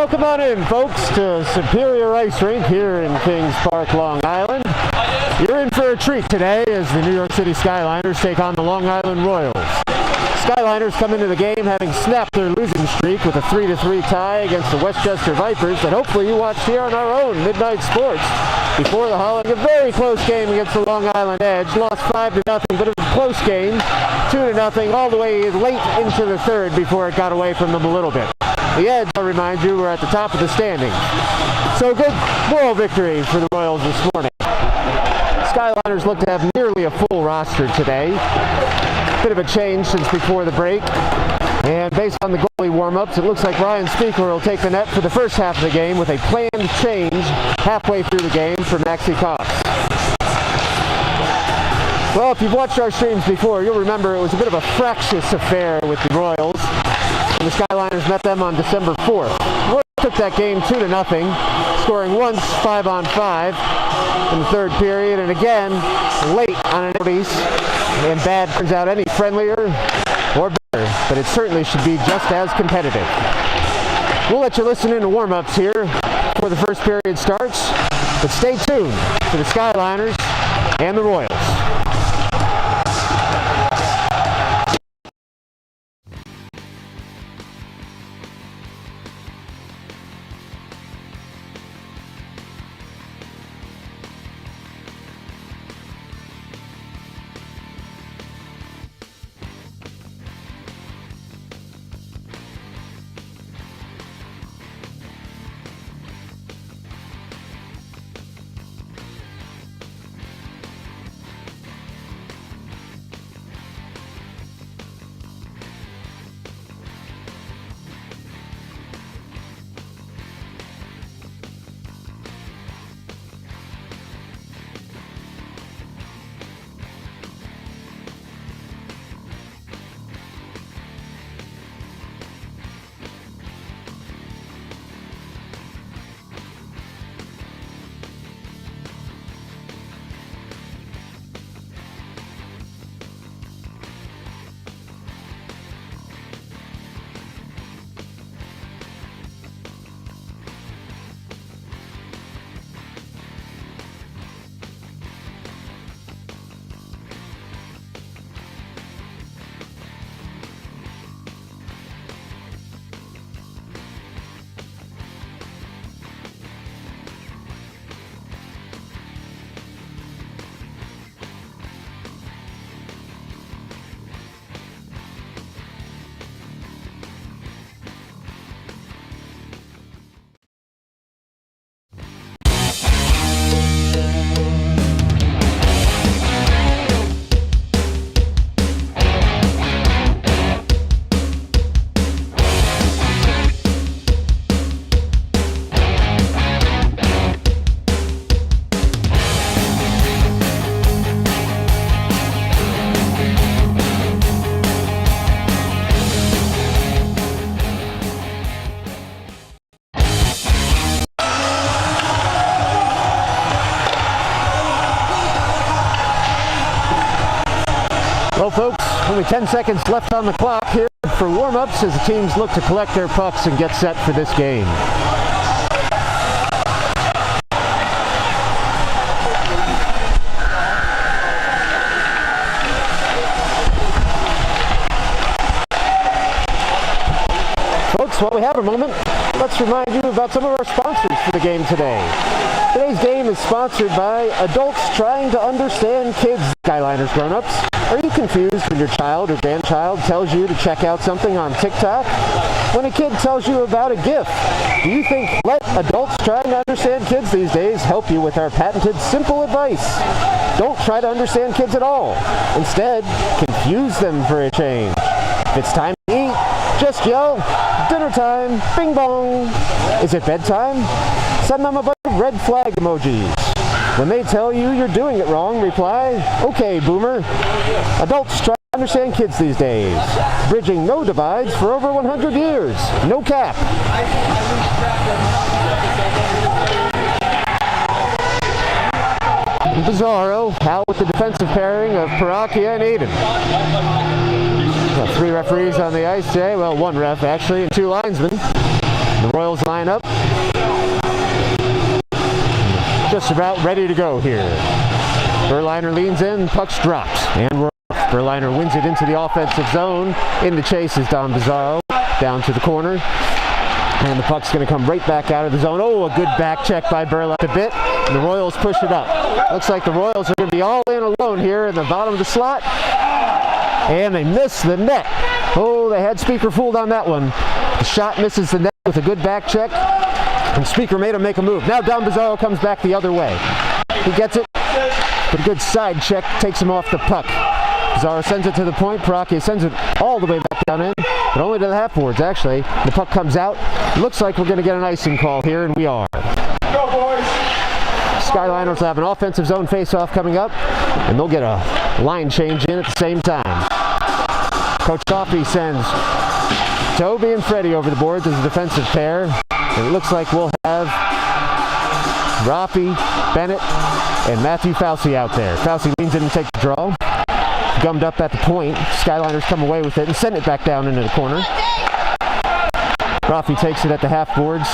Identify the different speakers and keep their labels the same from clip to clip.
Speaker 1: Welcome on in, folks, to Superior Ice Rink here in Kings Park, Long Island. You're in for a treat today as the New York City Skyliners take on the Long Island Royals. Skyliners come into the game having snapped their losing streak with a 3-3 tie against the Westchester Vipers that hopefully you watched here on our own Midnight Sports. Before the holiday, a very close game against the Long Island Edge. Lost 5-0, but it was a close game, 2-0, all the way late into the third before it got away from them a little bit. The Edge, I'll remind you, were at the top of the standings. So good moral victory for the Royals this morning. Skyliners look to have nearly a full roster today. Bit of a change since before the break. And based on the goalie warm-ups, it looks like Ryan Speaker will take the net for the first half of the game with a planned change halfway through the game for Maxie Cox. Well, if you've watched our streams before, you'll remember it was a bit of a fractious affair with the Royals. And the Skyliners met them on December 4th. Royals took that game 2-0, scoring once 5-on-5 in the third period, and again late on an piece. And bad turns out any friendlier or better, but it certainly should be just as competitive. We'll let you listen in to warm-ups here before the first period starts, but stay tuned for the Skyliners and the Royals. Well, folks, only 10 seconds left on the clock here for warm-ups as the teams look to collect their pucks and get set for this game. Folks, while we have a moment, let's remind you about some of our sponsors for the game today. Today's game is sponsored by Adults Trying to Understand Kids, Skyliners grown-ups. Are you confused when your child or grandchild tells you to check out something on TikTok? When a kid tells you about a GIF, do you think let Adults Trying to Understand Kids these days help you with our patented simple advice? Don't try to understand kids at all. Instead, confuse them for a change. If it's time to eat, just yell, dinner time, bing bong. Is it bedtime? Send them a bunch of red flag emojis. When they tell you you're doing it wrong, reply, okay, boomer. Adults try to understand kids these days. Bridging no divides for over 100 years. No cap. Bizarro, out with the defensive pairing of Parakia and Aiden. Well, 3 referees on the ice today. Well, 1 ref, actually, and 2 linesmen. The Royals line up. Just about ready to go here. Berliner leans in, puck's dropped, and we're off. Berliner wins it into the offensive zone. In the chase is Don Bizarro, down to the corner. And the puck's going to come right back out of the zone. Oh, a good back check by Berliner a bit. And the Royals push it up. Looks like the Royals are going to be all in alone here in the bottom of the slot. And they miss the net. Oh, they had Speaker fooled on that one. The shot misses the net with a good back check. And Speaker made him make a move. Now Don Bizarro comes back the other way. He gets it. But a good side check takes him off the puck. Bizarro sends it to the point. Paracchia sends it all the way back down in. But only to the half boards, actually. The puck comes out. Looks like we're going to get an icing call here, and we are.
Speaker 2: Go, boys!
Speaker 1: Skyliners will have an offensive zone face-off coming up, and they'll get a line change in at the same time. Coach Coffey sends Toby and Freddie over the boards as a defensive pair. And it looks like we'll have Rafi, Bennett, and Matthew Fauci out there. Fauci leans in and takes the draw. Gummed up at the point. Skyliners come away with it and send it back down into the corner. Rafi takes it at the half boards.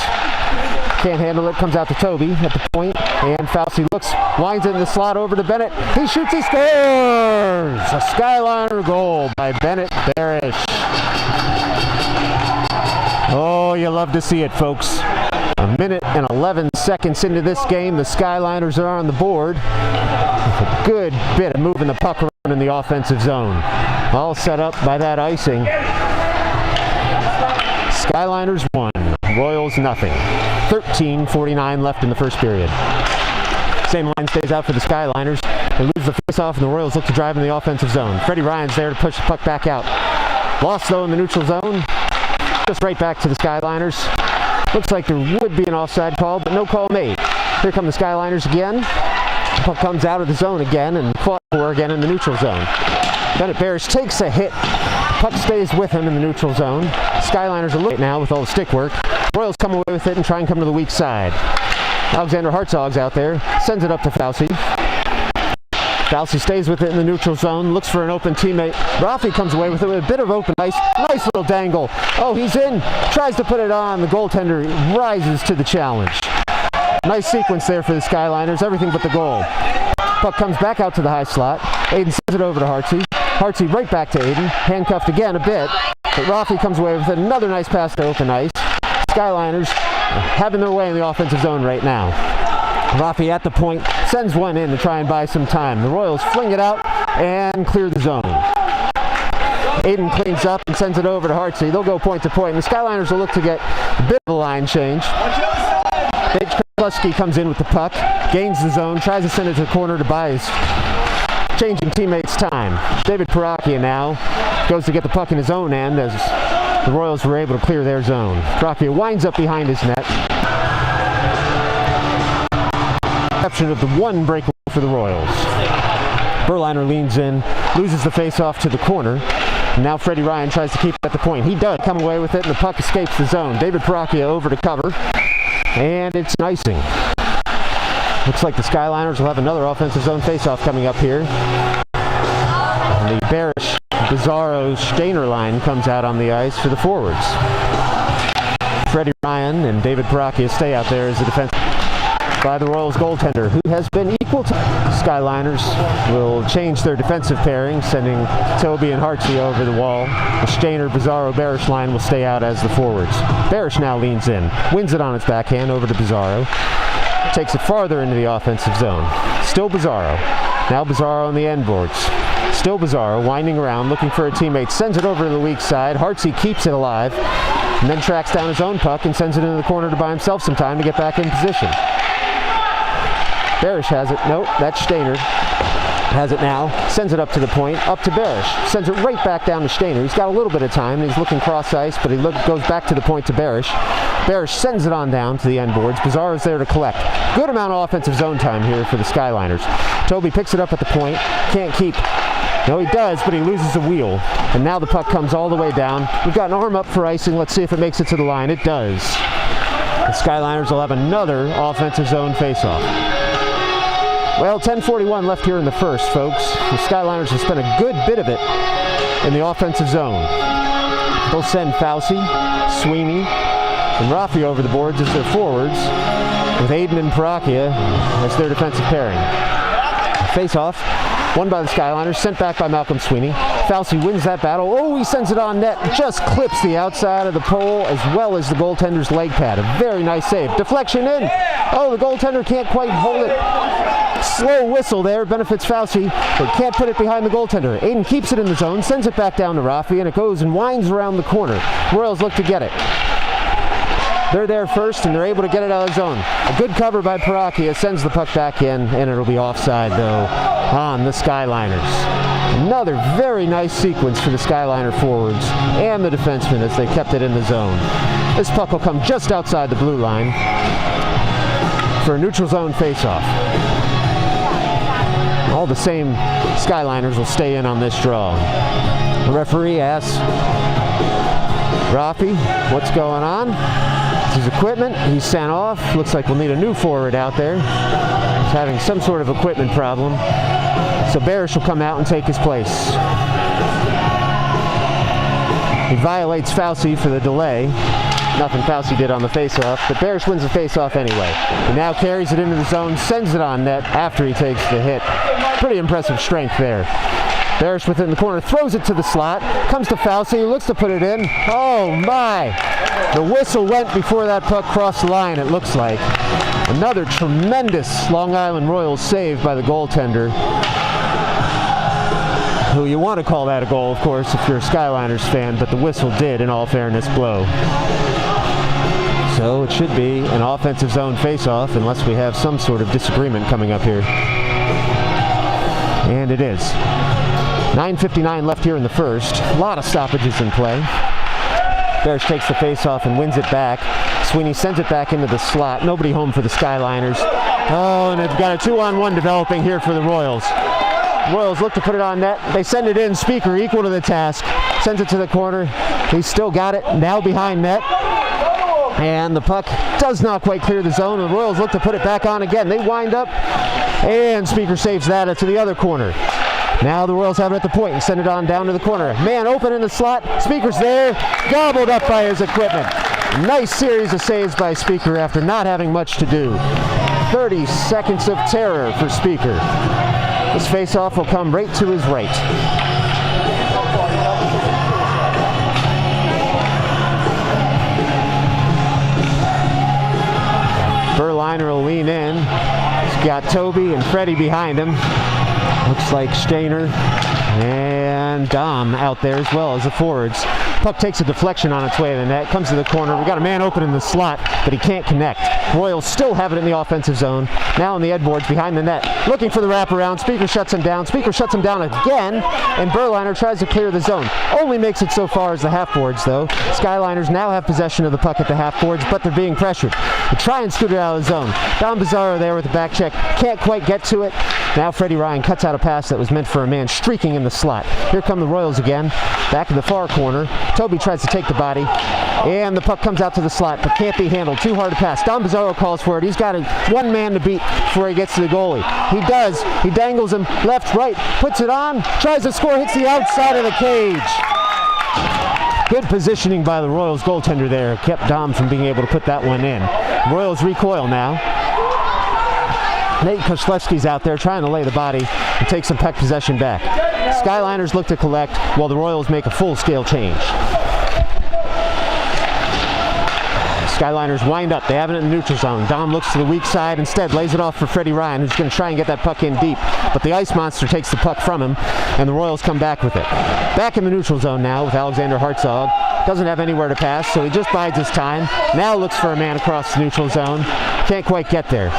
Speaker 1: Can't handle it, comes out to Toby at the point, and Fauci looks, winds it in the slot over to Bennett. He shoots, he scores! A Skyliner goal by Bennett Barish. Oh, you love to see it, folks. A minute and 11 seconds into this game, the Skyliners are on the board with a good bit of moving the puck around in the offensive zone. All set up by that icing. Skyliners 1, Royals nothing. 13:49 left in the first period. Same line stays out for the Skyliners. They lose the face-off and the Royals look to drive in the offensive zone. Freddie Ryan's there to push the puck back out. Lost though in the neutral zone. Just right back to the Skyliners. Looks like there would be an offside call, but no call made. Here come the Skyliners again. The puck comes out of the zone again and fought for again in the neutral zone. Bennett Barish takes a hit. Puck stays with him in the neutral zone. Skyliners are late now with all the stick work. Royals come away with it and try and come to the weak side. Alexander Hartzog's out there, sends it up to Fauci. Fauci stays with it in the neutral zone, looks for an open teammate. Rafi comes away with it with a bit of open ice. Nice little dangle. Oh, he's in, tries to put it on. The goaltender rises to the challenge. Nice sequence there for the Skyliners, everything but the goal. Puck comes back out to the high slot. Aiden sends it over to Hartsey. Hartsey right back to Aiden, handcuffed again a bit. But Rafi comes away with it. Another nice pass to open ice. Skyliners having their way in the offensive zone right now. Rafi at the point, sends one in to try and buy some time. The Royals fling it out and clear the zone. Aiden cleans up and sends it over to Hartsey. They'll go point to point, and the Skyliners will look to get a bit of a line change. Paige Kreslovsky comes in with the puck, gains the zone, tries to send it to the corner to buy his changing teammates time. David Paracchia now goes to get the puck in his own end as the Royals were able to clear their zone. Paracchia winds up behind his net. Exception of the one breakaway for the Royals. Berliner leans in, loses the face-off to the corner. Now Freddie Ryan tries to keep it at the point. He does come away with it, and the puck escapes the zone. David Paracchia over to cover, and it's an icing. Looks like the Skyliners will have another offensive zone face-off coming up here. And the Barish, Bizarro, Stainer line comes out on the ice for the forwards. Freddie Ryan and David Paracchia stay out there as the defense by the Royals goaltender, who has been equal to Skyliners. Will change their defensive pairing, sending Toby and Hartsey over the wall. The Stainer, Bizarro, Barish line will stay out as the forwards. Barish now leans in, wins it on its backhand over to Bizarro. Takes it farther into the offensive zone. Still Bizarro. Now Bizarro on the end boards. Still Bizarro, winding around, looking for a teammate. Sends it over to the weak side. Hartsey keeps it alive, and then tracks down his own puck and sends it into the corner to buy himself some time to get back in position. Barish has it. Nope, that's Stainer. Has it now. Sends it up to the point. Up to Barish. Sends it right back down to Stainer. He's got a little bit of time. He's looking cross ice, but he goes back to the point to Barish. Barish sends it on down to the end boards. Bizarro's there to collect. Good amount of offensive zone time here for the Skyliners. Toby picks it up at the point. Can't keep. No, he does, but he loses a wheel. And now the puck comes all the way down. We've got an arm up for icing. Let's see if it makes it to the line. It does. The Skyliners will have another offensive zone face-off. Well, 10:41 left here in the first, folks. The Skyliners have spent a good bit of it in the offensive zone. They'll send Fauci, Sweeney, and Rafi over the boards as their forwards, with Aiden and Parachia as their defensive pairing. Face-off, won by the Skyliners, sent back by Malcolm Sweeney. Fauci wins that battle. Oh, he sends it on net, just clips the outside of the pole as well as the goaltender's leg pad. A very nice save. Deflection in. Oh, the goaltender can't quite hold it. Slow whistle there, benefits Fauci, but can't put it behind the goaltender. Aiden keeps it in the zone, sends it back down to Rafi, and it goes and winds around the corner. Royals look to get it. They're there first, and they're able to get it out of the zone. A good cover by Parachia sends the puck back in, and it'll be offside, though, on the Skyliners. Another very nice sequence for the Skyliner forwards and the defensemen as they kept it in the zone. This puck will come just outside the blue line for a neutral zone faceoff. All the same, Skyliners will stay in on this draw. The referee asks Rafi what's going on. It's his equipment. He's sent off. Looks like we'll need a new forward out there. He's having some sort of equipment problem. So Barish will come out and take his place. He violates Fauci for the delay. Nothing Fauci did on the faceoff, but Barish wins the faceoff anyway. He now carries it into the zone, sends it on net after he takes the hit. Pretty impressive strength there. Barish within the corner, throws it to the slot, comes to Fauci, looks to put it in. Oh my! The whistle went before that puck crossed the line, it looks like. Another tremendous Long Island Royals save by the goaltender, who you want to call that a goal, of course, if you're a Skyliners fan, but the whistle did, in all fairness, blow. So it should be an offensive zone face-off unless we have some sort of disagreement coming up here. And it is. 9:59 left here in the first. A lot of stoppages in play. Barish takes the face-off and wins it back. Sweeney sends it back into the slot. Nobody home for the Skyliners. Oh, and they've got a 2-on-1 developing here for the Royals. Royals look to put it on net. They send it in. Speaker equal to the task. Sends it to the corner. He's still got it. Now behind net. And the puck does not quite clear the zone. The Royals look to put it back on again. They wind up, and Speaker saves that to the other corner. Now the Royals have it at the point and send it on down to the corner. Man open in the slot. Speaker's there. Gobbled up by his equipment. Nice series of saves by Speaker after not having much to do. 30 seconds of terror for Speaker. This face-off will come right to his right. Berliner will lean in. He's got Toby and Freddie behind him. Looks like Stainer and Dom out there as well as the forwards. Puck takes a deflection on its way to the net, comes to the corner. We got a man open in the slot, but he can't connect. Royals still have it in the offensive zone. Now on the Edboards behind the net, looking for the wraparound. Speaker shuts him down. Speaker shuts him down again, and Berliner tries to clear the zone. Only makes it so far as the half-boards, though. Skyliners now have possession of the puck at the half-boards, but they're being pressured. They try and scoot it out of the zone. Don Bizarro there with the back check. Can't quite get to it. Now Freddie Ryan cuts out a pass that was meant for a man streaking in the slot. Here come the Royals again. Back in the far corner. Toby tries to take the body. And the puck comes out to the slot, but can't be handled. Too hard to pass. Don Bizarro calls for it. He's got one man to beat before he gets to the goalie. He does. He dangles him left, right, puts it on, tries to score, hits the outside of the cage. Good positioning by the Royals goaltender there. Kept Dom from being able to put that one in. Royals recoil now. Nate Koslewski's out there trying to lay the body and take some puck possession back. Skyliners look to collect while the Royals make a full-scale change. Skyliners wind up. They have it in the neutral zone. Dom looks to the weak side. Instead, lays it off for Freddie Ryan, who's going to try and get that puck in deep. But the Ice Monster takes the puck from him, and the Royals come back with it. Back in the neutral zone now with Alexander Hartzog. Doesn't have anywhere to pass, so he just bides his time. Now looks for a man across the neutral zone. Can't quite get there.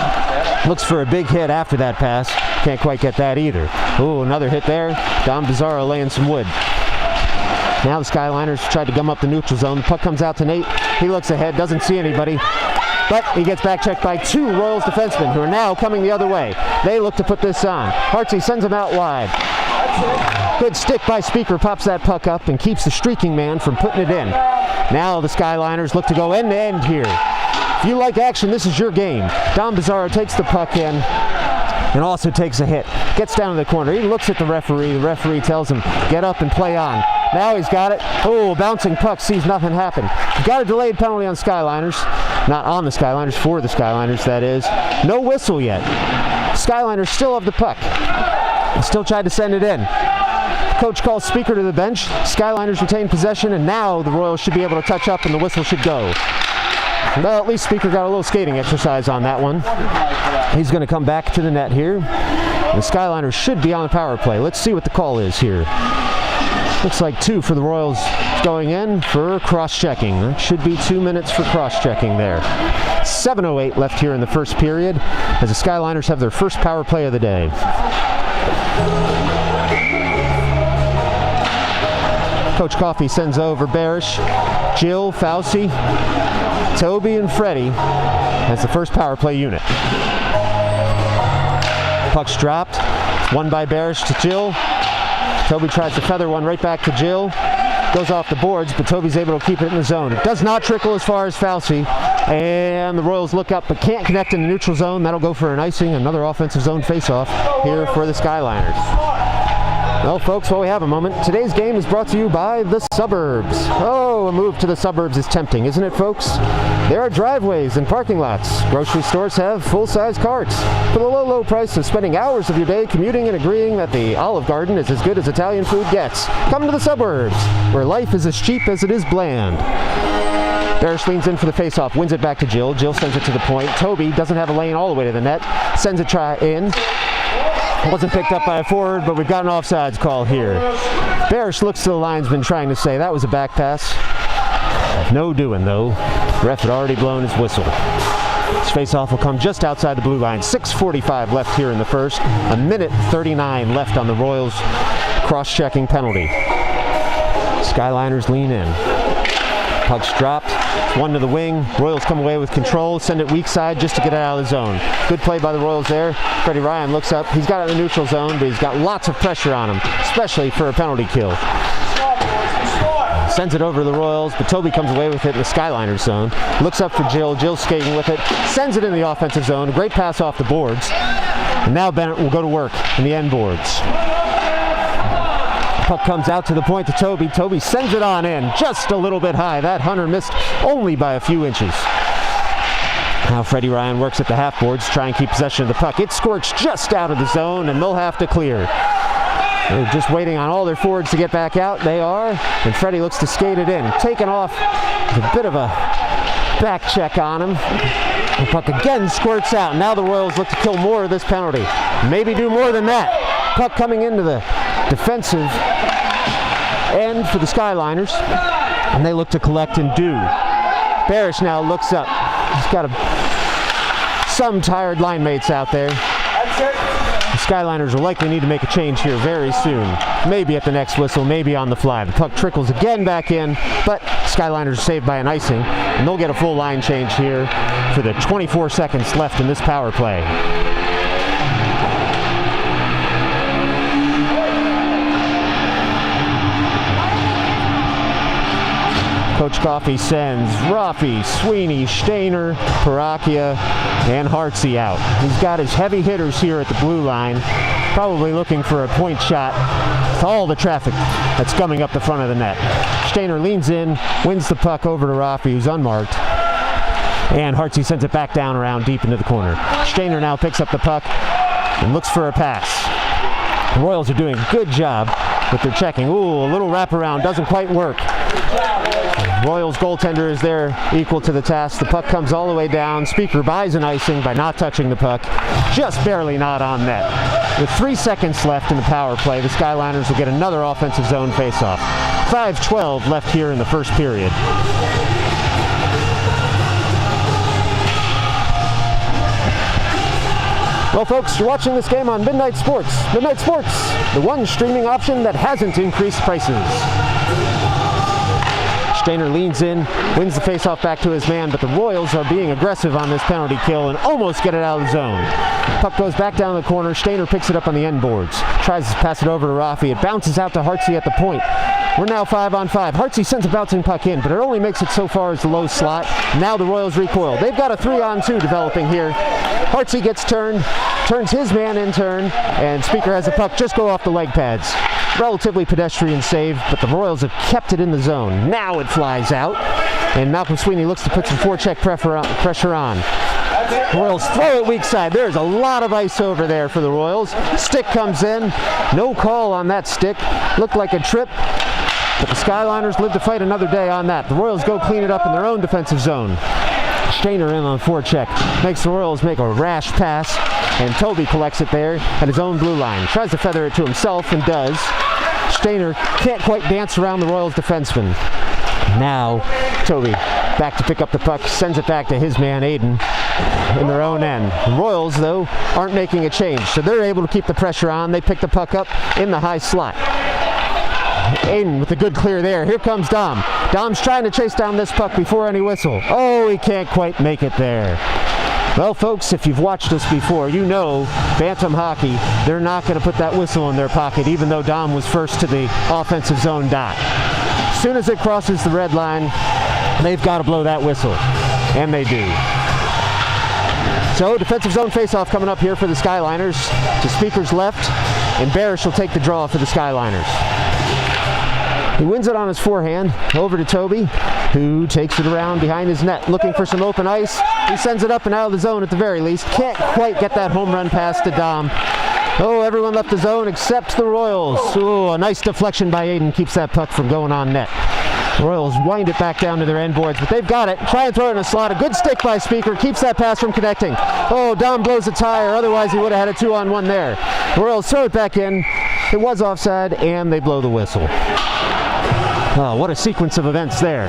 Speaker 1: Looks for a big hit after that pass. Can't quite get that either. Ooh, another hit there. Dom Bizarro laying some wood. Now the Skyliners tried to gum up the neutral zone. The puck comes out to Nate. He looks ahead, doesn't see anybody. But he gets back checked by two Royals defensemen who are now coming the other way. They look to put this on. Hartsey sends him out wide. Good stick by Speaker, pops that puck up and keeps the streaking man from putting it in. Now the Skyliners look to go end to end here. If you like action, this is your game. Don Bizarro takes the puck in and also takes a hit. Gets down to the corner. He looks at the referee. The referee tells him, get up and play on. Now he's got it. Oh, bouncing puck, sees nothing happen. Got a delayed penalty on Skyliners. Not on the Skyliners, for the Skyliners, that is. No whistle yet. Skyliners still have the puck. Still tried to send it in. Coach calls Speaker to the bench. Skyliners retain possession, and now the Royals should be able to touch up and the whistle should go. Well, at least Speaker got a little skating exercise on that one. He's going to come back to the net here. The Skyliners should be on the power play. Let's see what the call is here. Looks like 2 for the Royals going in for cross-checking. That should be 2 minutes for cross-checking there. 7:08 left here in the first period as the Skyliners have their first power play of the day. Coach Coffey sends over Barish, Jill, Fauci, Toby, and Freddie as the first power play unit. Puck's dropped. It's won by Barish to Jill. Toby tries to feather one right back to Jill. Goes off the boards, but Toby's able to keep it in the zone. It does not trickle as far as Fauci. And the Royals look up, but can't connect in the neutral zone. That'll go for an icing. Another offensive zone faceoff here for the Skyliners. Well, folks, while we have a moment, today's game is brought to you by the suburbs. Oh, a move to the suburbs is tempting, isn't it, folks? There are driveways and parking lots. Grocery stores have full-size carts. For the low, low price of spending hours of your day commuting and agreeing that the Olive Garden is as good as Italian food gets, come to the suburbs, where life is as cheap as it is bland. Barish leans in for the faceoff, wins it back to Jill. Jill sends it to the point. Toby doesn't have a lane all the way to the net. Sends a try in. Wasn't picked up by a forward, but we've got an offsides call here. Barish looks to the linesman trying to say that was a back pass. No doing, though. Ref had already blown his whistle. This faceoff will come just outside the blue line. 6:45 left here in the first. 1:39 left on the Royals cross-checking penalty. Skyliners lean in. Puck's dropped. One to the wing. Royals come away with control. Send it weak side just to get it out of the zone. Good play by the Royals there. Freddie Ryan looks up. He's got it in the neutral zone, but he's got lots of pressure on him, especially for a penalty kill. Sends it over to the Royals, but Toby comes away with it in the Skyliners zone. Looks up for Jill. Jill's skating with it. Sends it in the offensive zone. A great pass off the boards. And now Bennett will go to work in the end boards. Puck comes out to the point to Toby. Toby sends it on in, just a little bit high. That Hunter missed only by a few inches. Now Freddie Ryan works at the half boards to try and keep possession of the puck. It squirts just out of the zone, and they'll have to clear. They're just waiting on all their forwards to get back out. They are, and Freddie looks to skate it in. Taken off with a bit of a back check on him. The puck again squirts out. Now the Royals look to kill more of this penalty. Maybe do more than that. Puck coming into the defensive end for the Skyliners, and they look to collect and do. Barish now looks up. He's got some tired line mates out there. The Skyliners will likely need to make a change here very soon. Maybe at the next whistle, maybe on the fly. The puck trickles again back in, but Skyliners are saved by an icing, and they'll get a full line change here for the 24 seconds left in this power play. Coach Coffey sends Ruffy, Sweeney, Stainer, Parachia, and Hartsey out. He's got his heavy hitters here at the blue line, probably looking for a point shot with all the traffic that's coming up the front of the net. Stainer leans in, wins the puck over to Ruffy, who's unmarked, and Hartsey sends it back down around deep into the corner. Stainer now picks up the puck and looks for a pass. The Royals are doing a good job with their checking. Ooh, a little wraparound doesn't quite work. Royals goaltender is there equal to the task. The puck comes all the way down. Speaker buys an icing by not touching the puck. Just barely not on net. With 3 seconds left in the power play, the Skyliners will get another offensive zone faceoff. 5:12 left here in the first period. Well, folks, you're watching this game on Midnight Sports. Midnight Sports, the one streaming option that hasn't increased prices. Stainer leans in, wins the faceoff back to his man, but the Royals are being aggressive on this penalty kill and almost get it out of the zone. Puck goes back down the corner. Stainer picks it up on the end boards. Tries to pass it over to Ruffy. It bounces out to Hartsey at the point. We're now 5-on-5. Hartsey sends a bouncing puck in, but it only makes it so far as the low slot. Now the Royals recoil. They've got a 3-on-2 developing here. Hartsey gets turned, turns his man in turn, and Speaker has the puck just go off the leg pads. Relatively pedestrian save, but the Royals have kept it in the zone. Now it flies out, and Malcolm Sweeney looks to put some forecheck pressure on. Royals throw it weak side. There's a lot of ice over there for the Royals. Stick comes in. No call on that stick. Looked like a trip, but the Skyliners live to fight another day on that. The Royals go clean it up in their own defensive zone. Stainer in on forecheck. Makes the Royals make a rash pass, and Toby collects it there at his own blue line. Tries to feather it to himself and does. Stainer can't quite dance around the Royals defenseman. Now Toby back to pick up the puck, sends it back to his man Aiden in their own end. The Royals, though, aren't making a change, so they're able to keep the pressure on. They pick the puck up in the high slot. Aiden with a good clear there. Here comes Dom. Dom's trying to chase down this puck before any whistle. Oh, he can't quite make it there. Well, folks, if you've watched us before, you know Bantam hockey, they're not going to put that whistle in their pocket, even though Dom was first to the offensive zone dot. As soon as it crosses the red line, they've got to blow that whistle, and they do. So, defensive zone faceoff coming up here for the Skyliners. To Speaker's left, and Barish will take the draw for the Skyliners. He wins it on his forehand, over to Toby, who takes it around behind his net, looking for some open ice. He sends it up and out of the zone at the very least. Can't quite get that home run pass to Dom. Oh, everyone left the zone except the Royals. Oh, a nice deflection by Aiden keeps that puck from going on net. The Royals wind it back down to their end boards, but they've got it. Try and throw it in a slot. A good stick by Speaker. Keeps that pass from connecting. Oh, Dom blows a tire. Otherwise, he would have had a 2-on-1 there. The Royals throw it back in. It was offside, and they blow the whistle. Oh, what a sequence of events there.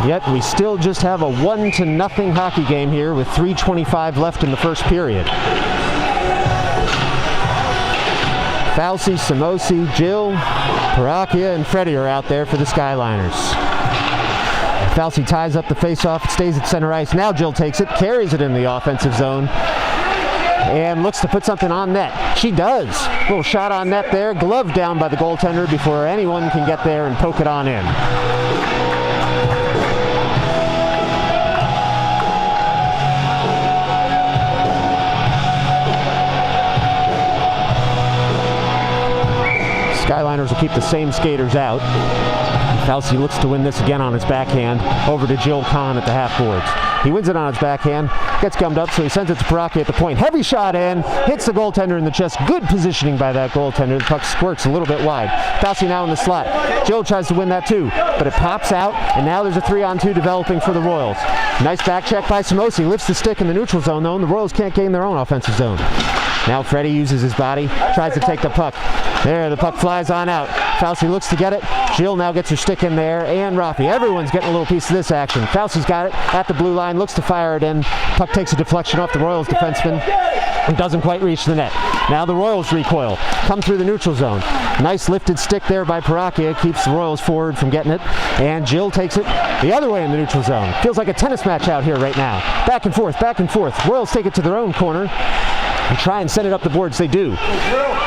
Speaker 1: Yet we still just have a 1-0 hockey game here with 3:25 left in the first period. Fauci, Samosi, Jill, Parakia, and Freddie are out there for the Skyliners. Fauci ties up the faceoff. It stays at center ice. Now Jill takes it, carries it in the offensive zone, and looks to put something on net. She does. A little shot on net there. Glove down by the goaltender before anyone can get there and poke it on in. Skyliners will keep the same skaters out. Fauci looks to win this again on his backhand, over to Jill Kahn at the half boards. He wins it on his backhand, gets gummed up, so he sends it to Parakia at the point. Heavy shot in, hits the goaltender in the chest. Good positioning by that goaltender. The puck squirts a little bit wide. Fauci now in the slot. Jill tries to win that too, but it pops out, and now there's a 3-on-2 developing for the Royals. Nice back check by Samosi. Lifts the stick in the neutral zone, though, and the Royals can't gain their own offensive zone. Now Freddie uses his body, tries to take the puck. There, the puck flies on out. Fauci looks to get it. Jill now gets her stick in there, and Rafi. Everyone's getting a little piece of this action. Fauci's got it at the blue line, looks to fire it in. Puck takes a deflection off the Royals defenseman and doesn't quite reach the net. Now the Royals recoil, come through the neutral zone. Nice lifted stick there by Parakia, keeps the Royals forward from getting it, and Jill takes it the other way in the neutral zone. Feels like a tennis match out here right now. Back and forth, back and forth. Royals take it to their own corner and try and send it up the boards. They do.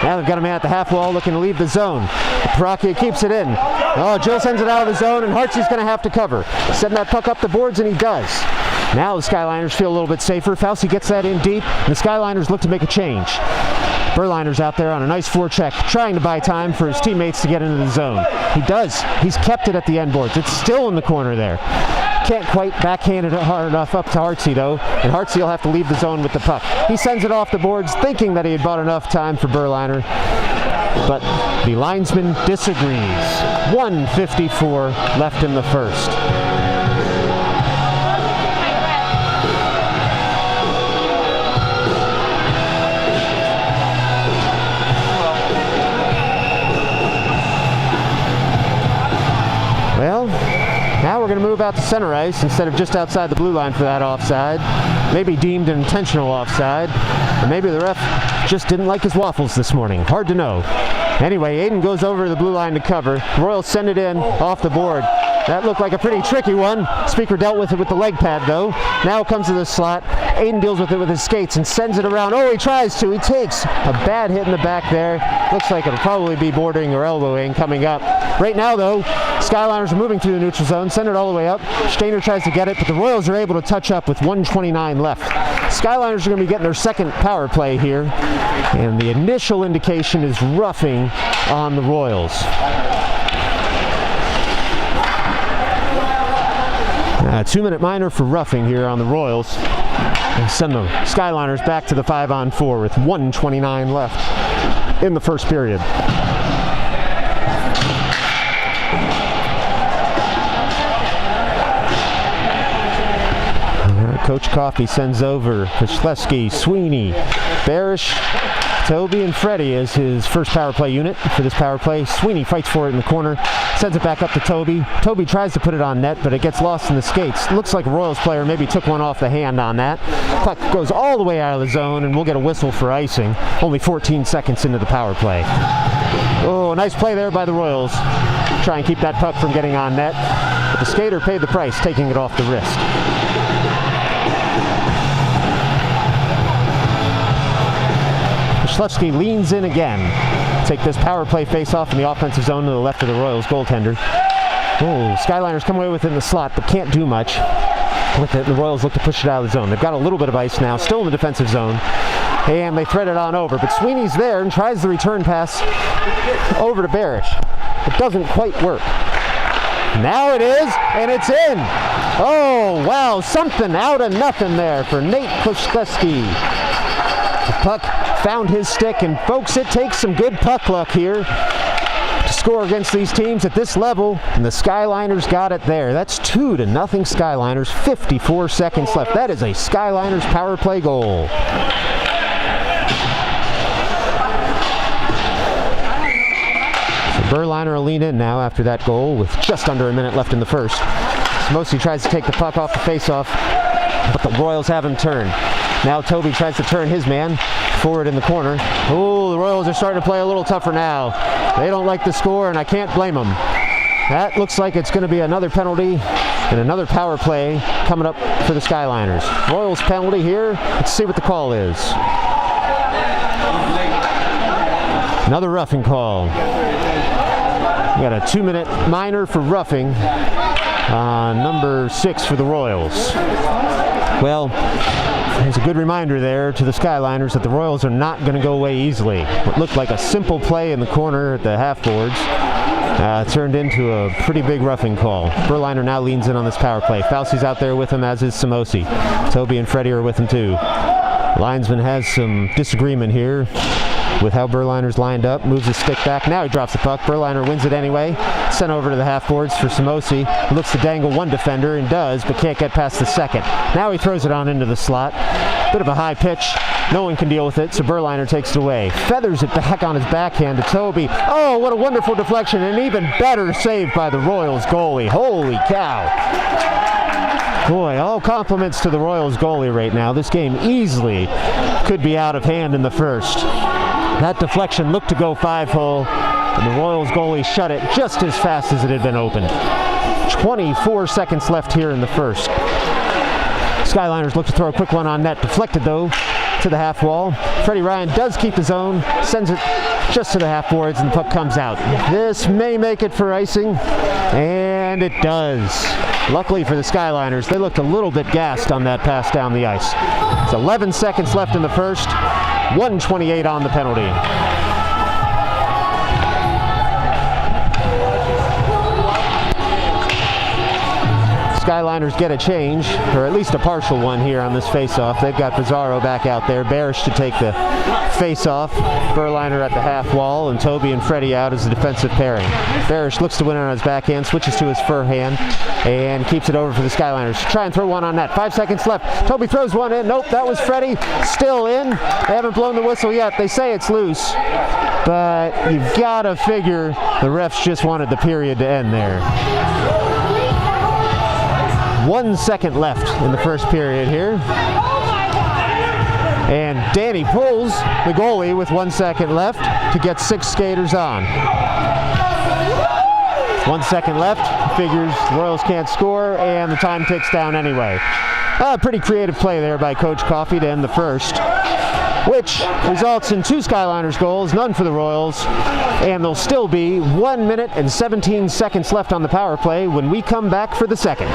Speaker 1: Now they've got a man at the half wall looking to leave the zone. Parakia keeps it in. Oh, Jill sends it out of the zone, and Hartsy's going to have to cover. Send that puck up the boards, and he does. Now the Skyliners feel a little bit safer. Fauci gets that in deep, and the Skyliners look to make a change. Berliner's out there on a nice forecheck, trying to buy time for his teammates to get into the zone. He does. He's kept it at the end boards. It's still in the corner there. Can't quite backhand it hard enough up to Hartsey, though, and Hartsey will have to leave the zone with the puck. He sends it off the boards, thinking that he had bought enough time for Berliner, but the linesman disagrees. 1:54 left in the first. Well, now we're going to move out to center ice instead of just outside the blue line for that offside. Maybe deemed an intentional offside, or maybe the ref just didn't like his waffles this morning. Hard to know. Anyway, Aiden goes over to the blue line to cover. The Royals send it in off the board. That looked like a pretty tricky one. Speaker dealt with it with the leg pad, though. Now it comes to the slot. Aiden deals with it with his skates and sends it around. Oh, he tries to. He takes a bad hit in the back there. Looks like it'll probably be bordering or elbowing coming up. Right now, though, Skyliners are moving through the neutral zone, send it all the way up. Stainer tries to get it, but the Royals are able to touch up with 1:29 left. Skyliners are going to be getting their second power play here, and the initial indication is roughing on the Royals. A 2-minute minor for roughing here on the Royals. And send the Skyliners back to the 5-on-4 with 1:29 left in the first period. Coach Coffey sends over Koszlewski, Sweeney, Barish, Toby, and Freddie as his first power play unit for this power play. Sweeney fights for it in the corner, sends it back up to Toby. Toby tries to put it on net, but it gets lost in the skates. Looks like a Royals player maybe took one off the hand on that. Puck goes all the way out of the zone, and we'll get a whistle for icing. Only 14 seconds into the power play. Oh, nice play there by the Royals. Try and keep that puck from getting on net, but the skater paid the price, taking it off the wrist. Koszlewski leans in again. Take this power play face-off in the offensive zone to the left of the Royals goaltender. Oh, Skyliners come away with it in the slot, but can't do much with it. The Royals look to push it out of the zone. They've got a little bit of ice now, still in the defensive zone, and they thread it on over. But Sweeney's there and tries the return pass over to Barish. It doesn't quite work. Now it is, and it's in. Oh, wow, something out of nothing there for Nate Koszlewski. The puck found his stick, and folks, it takes some good puck luck here to score against these teams at this level, and the Skyliners got it there. That's 2-0 Skyliners, 54 seconds left. That is a Skyliners power play goal. So Berliner will lean in now after that goal with just under a minute left in the first. Samosy tries to take the puck off the faceoff, but the Royals have him turned. Now Toby tries to turn his man forward in the corner. Oh, the Royals are starting to play a little tougher now. They don't like the score, and I can't blame them. That looks like it's going to be another penalty and another power play coming up for the Skyliners. Royals penalty here. Let's see what the call is. Another roughing call. We got a 2-minute minor for roughing on number 6 for the Royals. Well, there's a good reminder there to the Skyliners that the Royals are not going to go away easily. What looked like a simple play in the corner at the half boards turned into a pretty big roughing call. Berliner now leans in on this power play. Fauci's out there with him, as is Samosy. Toby and Freddie are with him too. Linesman has some disagreement here with how Berliner's lined up. Moves his stick back. Now he drops the puck. Berliner wins it anyway. Sent over to the half boards for Samosy. Looks to dangle one defender and does, but can't get past the second. Now he throws it on into the slot. Bit of a high pitch. No one can deal with it, so Berliner takes it away. Feathers it back on his backhand to Toby. Oh, what a wonderful deflection, and an even better save by the Royals goalie. Holy cow. Boy, all compliments to the Royals goalie right now. This game easily could be out of hand in the first. That deflection looked to go 5-hole, and the Royals goalie shut it just as fast as it had been opened. 24 seconds left here in the first. Skyliners look to throw a quick one on net. Deflected, though, to the half wall. Freddie Ryan does keep his own, sends it just to the half boards, and the puck comes out. This may make it for icing, and it does. Luckily for the Skyliners, they looked a little bit gassed on that pass down the ice. It's 11 seconds left in the first. 1:28 on the penalty. Skyliners get a change, or at least a partial one here on this face-off. They've got Pizarro back out there. Barish to take the face-off. Berliner at the half wall, and Toby and Freddie out as the defensive pairing. Barish looks to win it on his backhand, switches to his forehand, and keeps it over for the Skyliners. Try and throw one on net. 5 seconds left. Toby throws one in. Nope, that was Freddie. Still in. They haven't blown the whistle yet. They say it's loose, but you've got to figure the refs just wanted the period to end there. 1 second left in the first period here. And Danny pulls the goalie with 1 second left to get 6 skaters on. 1 second left, figures the Royals can't score, and the time ticks down anyway. Pretty creative play there by Coach Coffey to end the first. which results in 2 Skyliners goals, none for the Royals, and there'll still be 1 minute and 17 seconds left on the power play when we come back for the second.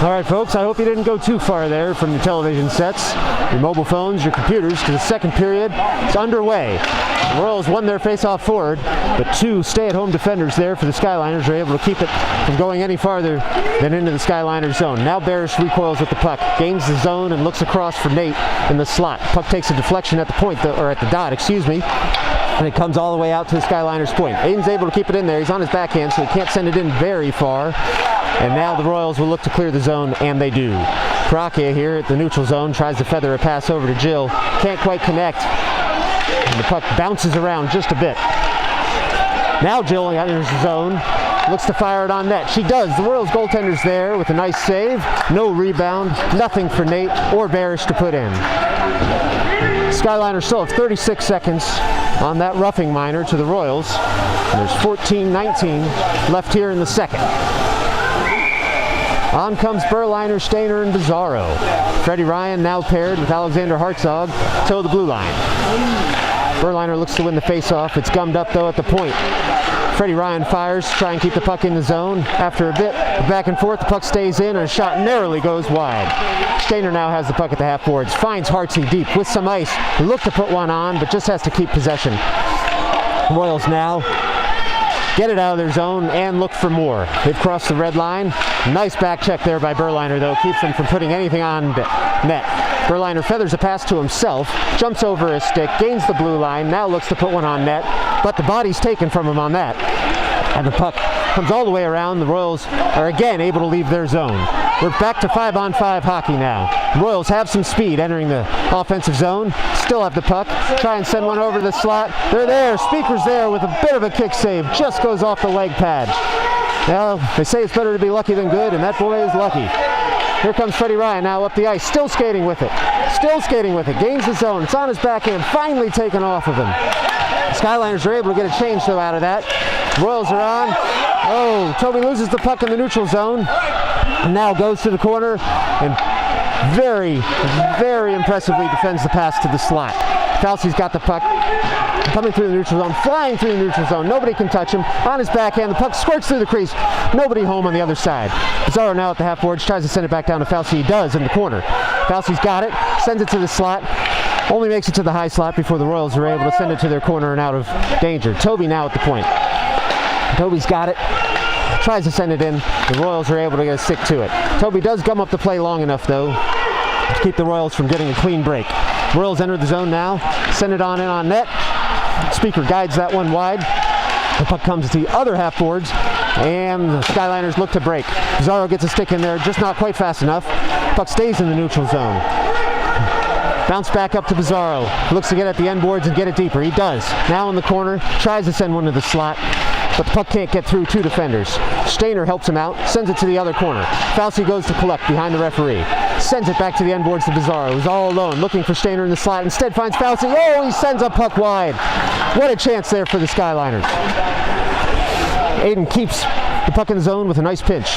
Speaker 1: All right, folks, I hope you didn't go too far there from your television sets, your mobile phones, your computers, because the second period is underway. The Royals won their face-off forward, but 2 stay-at-home defenders there for the Skyliners are able to keep it from going any farther than into the Skyliners zone. Now Barish recoils with the puck, gains the zone, and looks across for Nate in the slot. Puck takes a deflection at the point, or at the dot, excuse me, and it comes all the way out to the Skyliners point. Aiden's able to keep it in there. He's on his backhand, so he can't send it in very far. And now the Royals will look to clear the zone, and they do. Prakia here at the neutral zone tries to feather a pass over to Jill. Can't quite connect. And the puck bounces around just a bit. Now Jill enters the zone. Looks to fire it on net. She does. The Royals goaltender's there with a nice save. No rebound. Nothing for Nate or Barish to put in. Skyliners still have 36 seconds on that roughing minor to the Royals. And there's 14-19 left here in the second. On comes Berliner, Stainer, and Bizarro. Freddie Ryan now paired with Alexander Hartzog toe the blue line. Berliner looks to win the face-off. It's gummed up though at the point. Freddie Ryan fires to try and keep the puck in the zone. After a bit back and forth, the puck stays in and a shot narrowly goes wide. Stainer now has the puck at the half boards, finds Hartsey deep with some ice. Look to put one on, but just has to keep possession. Royals now get it out of their zone and look for more. They've crossed the red line. Nice back check there by Berliner, though. Keeps them from putting anything on net. Berliner feathers a pass to himself, jumps over his stick, gains the blue line, now looks to put one on net, but the body's taken from him on that. And the puck comes all the way around. The Royals are again able to leave their zone. We're back to 5-on-5 hockey now. The Royals have some speed entering the offensive zone. Still have the puck. Try and send one over to the slot. They're there. Speaker's there with a bit of a kick save. Just goes off the leg pad. Well, they say it's better to be lucky than good, and that boy is lucky. Here comes Freddie Ryan now up the ice. Still skating with it. Still skating with it. Gains the zone. It's on his backhand. Finally taken off of him. The Skyliners are able to get a change though out of that. Royals are on. Oh, Toby loses the puck in the neutral zone. And now goes to the corner and very, very impressively defends the pass to the slot. Falsey's got the puck. Coming through the neutral zone, flying through the neutral zone. Nobody can touch him. On his backhand, the puck squirts through the crease. Nobody home on the other side. Bizarro now at the half boards, tries to send it back down to Falsey. He does in the corner. Falsey's got it, sends it to the slot. Only makes it to the high slot before the Royals are able to send it to their corner and out of danger. Toby now at the point. Toby's got it. Tries to send it in. The Royals are able to get a stick to it. Toby does gum up the play long enough, though, to keep the Royals from getting a clean break. Royals enter the zone now. Send it on in on net. Speaker guides that one wide. The puck comes to the other half boards, and the Skyliners look to break. Bizarro gets a stick in there, just not quite fast enough. Puck stays in the neutral zone. Bounce back up to Bizarro. Looks to get at the end boards and get it deeper. He does. Now in the corner, tries to send one to the slot, but the puck can't get through 2 defenders. Stainer helps him out, sends it to the other corner. Falsey goes to collect behind the referee. Sends it back to the end boards to Bizarro, who's all alone, looking for Stainer in the slot. Instead finds Falsey. Oh, he sends a puck wide. What a chance there for the Skyliners. Aiden keeps the puck in the zone with a nice pinch.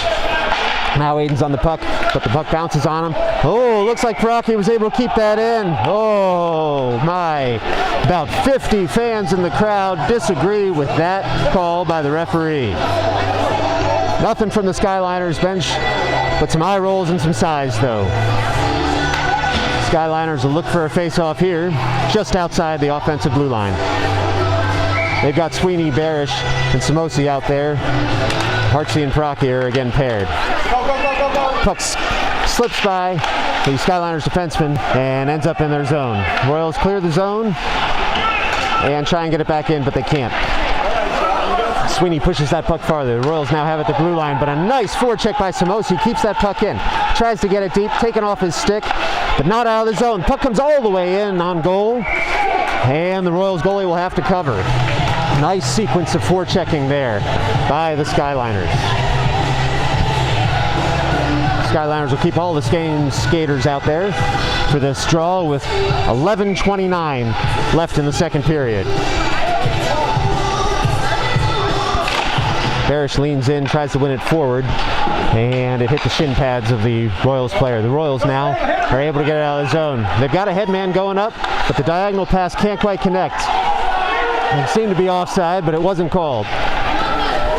Speaker 1: Now Aiden's on the puck, but the puck bounces on him. Oh, looks like Rocky was able to keep that in. Oh my. About 50 fans in the crowd disagree with that call by the referee. Nothing from the Skyliners bench, but some eye rolls and some sighs though. Skyliners will look for a face-off here, just outside the offensive blue line. They've got Sweeney, Barish, and Samosi out there. Hartsey and Procky are again paired. Puck slips by the Skyliners defenseman and ends up in their zone. Royals clear the zone and try and get it back in, but they can't. Sweeney pushes that puck farther. The Royals now have it at the blue line, but a nice forecheck by Samosi keeps that puck in. Tries to get it deep, taken off his stick, but not out of the zone. Puck comes all the way in on goal, and the Royals goalie will have to cover. Nice sequence of forechecking there by the Skyliners. Skyliners will keep all the skaters out there for this draw with 11:29 left in the second period. Barish leans in, tries to win it forward, and it hit the shin pads of the Royals player. The Royals now are able to get it out of the zone. They've got a headman going up, but the diagonal pass can't quite connect. It seemed to be offside, but it wasn't called.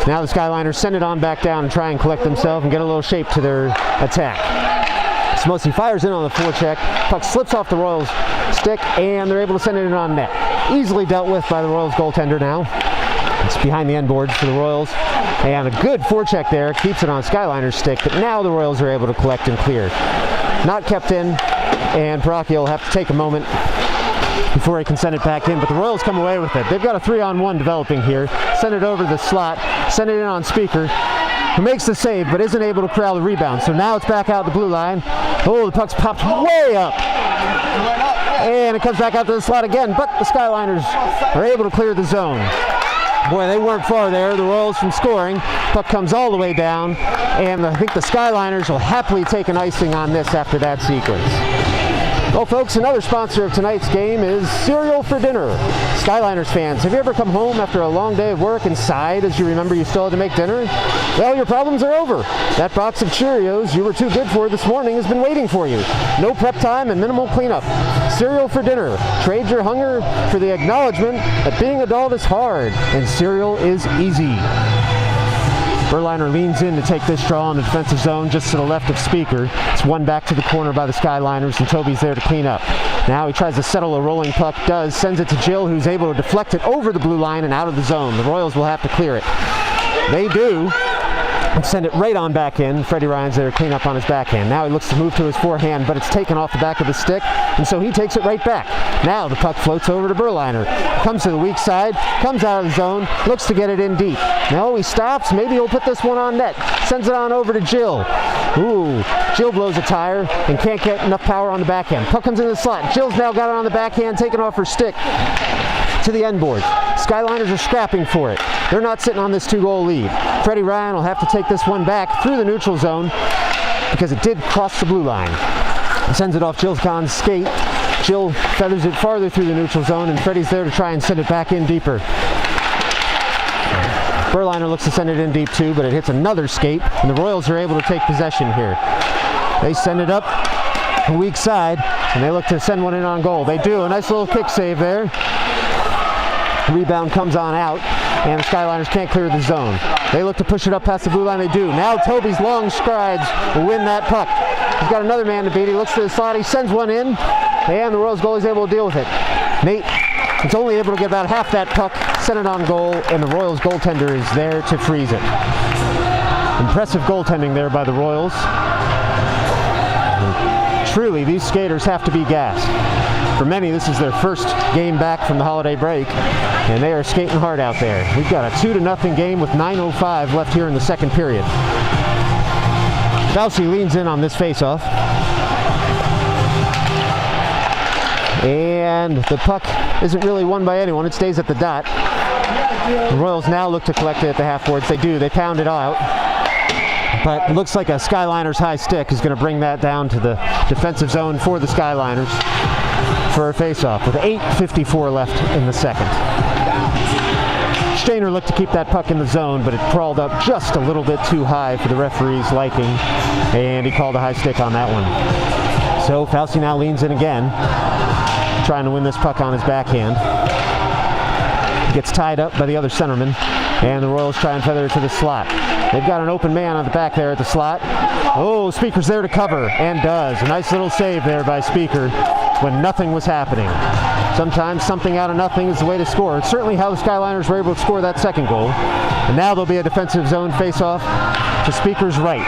Speaker 1: Now the Skyliners send it on back down and try and collect themselves and get a little shape to their attack. Samosi fires in on the forecheck. Puck slips off the Royals' stick, and they're able to send it in on net. Easily dealt with by the Royals goaltender now. It's behind the end boards for the Royals. And a good forecheck there. Keeps it on Skyliners' stick, but now the Royals are able to collect and clear. Not kept in, and Procky will have to take a moment before he can send it back in, but the Royals come away with it. They've got a 3-on-1 developing here. Send it over the slot, send it in on Speaker, who makes the save but isn't able to corral the rebound. So now it's back out the blue line. Oh, the puck's popped way up. And it comes back out to the slot again, but the Skyliners are able to clear the zone. Boy, they weren't far there, the Royals from scoring. Puck comes all the way down, and I think the Skyliners will happily take an icing on this after that sequence. Well, folks, another sponsor of tonight's game is Cereal for Dinner. Skyliners fans, have you ever come home after a long day of work and sighed as you remember you still had to make dinner? Well, your problems are over. That box of Cheerios you were too good for this morning has been waiting for you. No prep time and minimal cleanup. Cereal for Dinner. Trade your hunger for the acknowledgement that being adult is hard and cereal is easy. Berliner leans in to take this draw in the defensive zone just to the left of Speaker. It's one back to the corner by the Skyliners, and Toby's there to clean up. Now he tries to settle a rolling puck, sends it to Jill, who's able to deflect it over the blue line and out of the zone. The Royals will have to clear it. They do, and send it right on back in. Freddie Ryan's there to clean up on his backhand. Now he looks to move to his forehand, but it's taken off the back of the stick, and so he takes it right back. Now the puck floats over to Berliner. Comes to the weak side, comes out of the zone, looks to get it in deep. No, he stops. Maybe he'll put this one on net. Sends it on over to Jill. Ooh, Jill blows a tire and can't get enough power on the backhand. Puck comes in the slot. Jill's now got it on the backhand, taken off her stick to the end board. Skyliners are scrapping for it. They're not sitting on this 2-goal lead. Freddie Ryan will have to take this one back through the neutral zone because it did cross the blue line. He sends it off Jill Kahn's skate. Jill feathers it farther through the neutral zone, and Freddie's there to try and send it back in deeper. Berliner looks to send it in deep too, but it hits another skate, and the Royals are able to take possession here. They send it up the weak side, and they look to send one in on goal. They do. A nice little kick save there. Rebound comes on out, and the Skyliners can't clear the zone. They look to push it up past the blue line. They do. Now Toby's long strides will win that puck. He's got another man to beat. He looks to the slot. He sends one in, and the Royals goalie's able to deal with it. Nate is only able to get about half that puck, send it on goal, and the Royals goaltender is there to freeze it. Impressive goaltending there by the Royals. And truly, these skaters have to be gassed. For many, this is their first game back from the holiday break, and they are skating hard out there. We've got a 2-0 game with 9:05 left here in the second period. Bousey leans in on this faceoff. And the puck isn't really won by anyone. It stays at the dot. The Royals now look to collect it at the half boards. They do. They pound it out. But it looks like a Skyliners high stick is going to bring that down to the defensive zone for the Skyliners for a face-off with 8:54 left in the second. Stainer looked to keep that puck in the zone, but it crawled up just a little bit too high for the referee's liking, and he called a high stick on that one. So Fauci now leans in again, trying to win this puck on his backhand. Gets tied up by the other centerman, and the Royals try and feather it to the slot. They've got an open man on the back there at the slot. Oh, Speaker's there to cover, and does. A nice little save there by Speaker when nothing was happening. Sometimes something out of nothing is the way to score. It's certainly how the Skyliners were able to score that second goal. And now there'll be a defensive zone face-off to Speaker's right.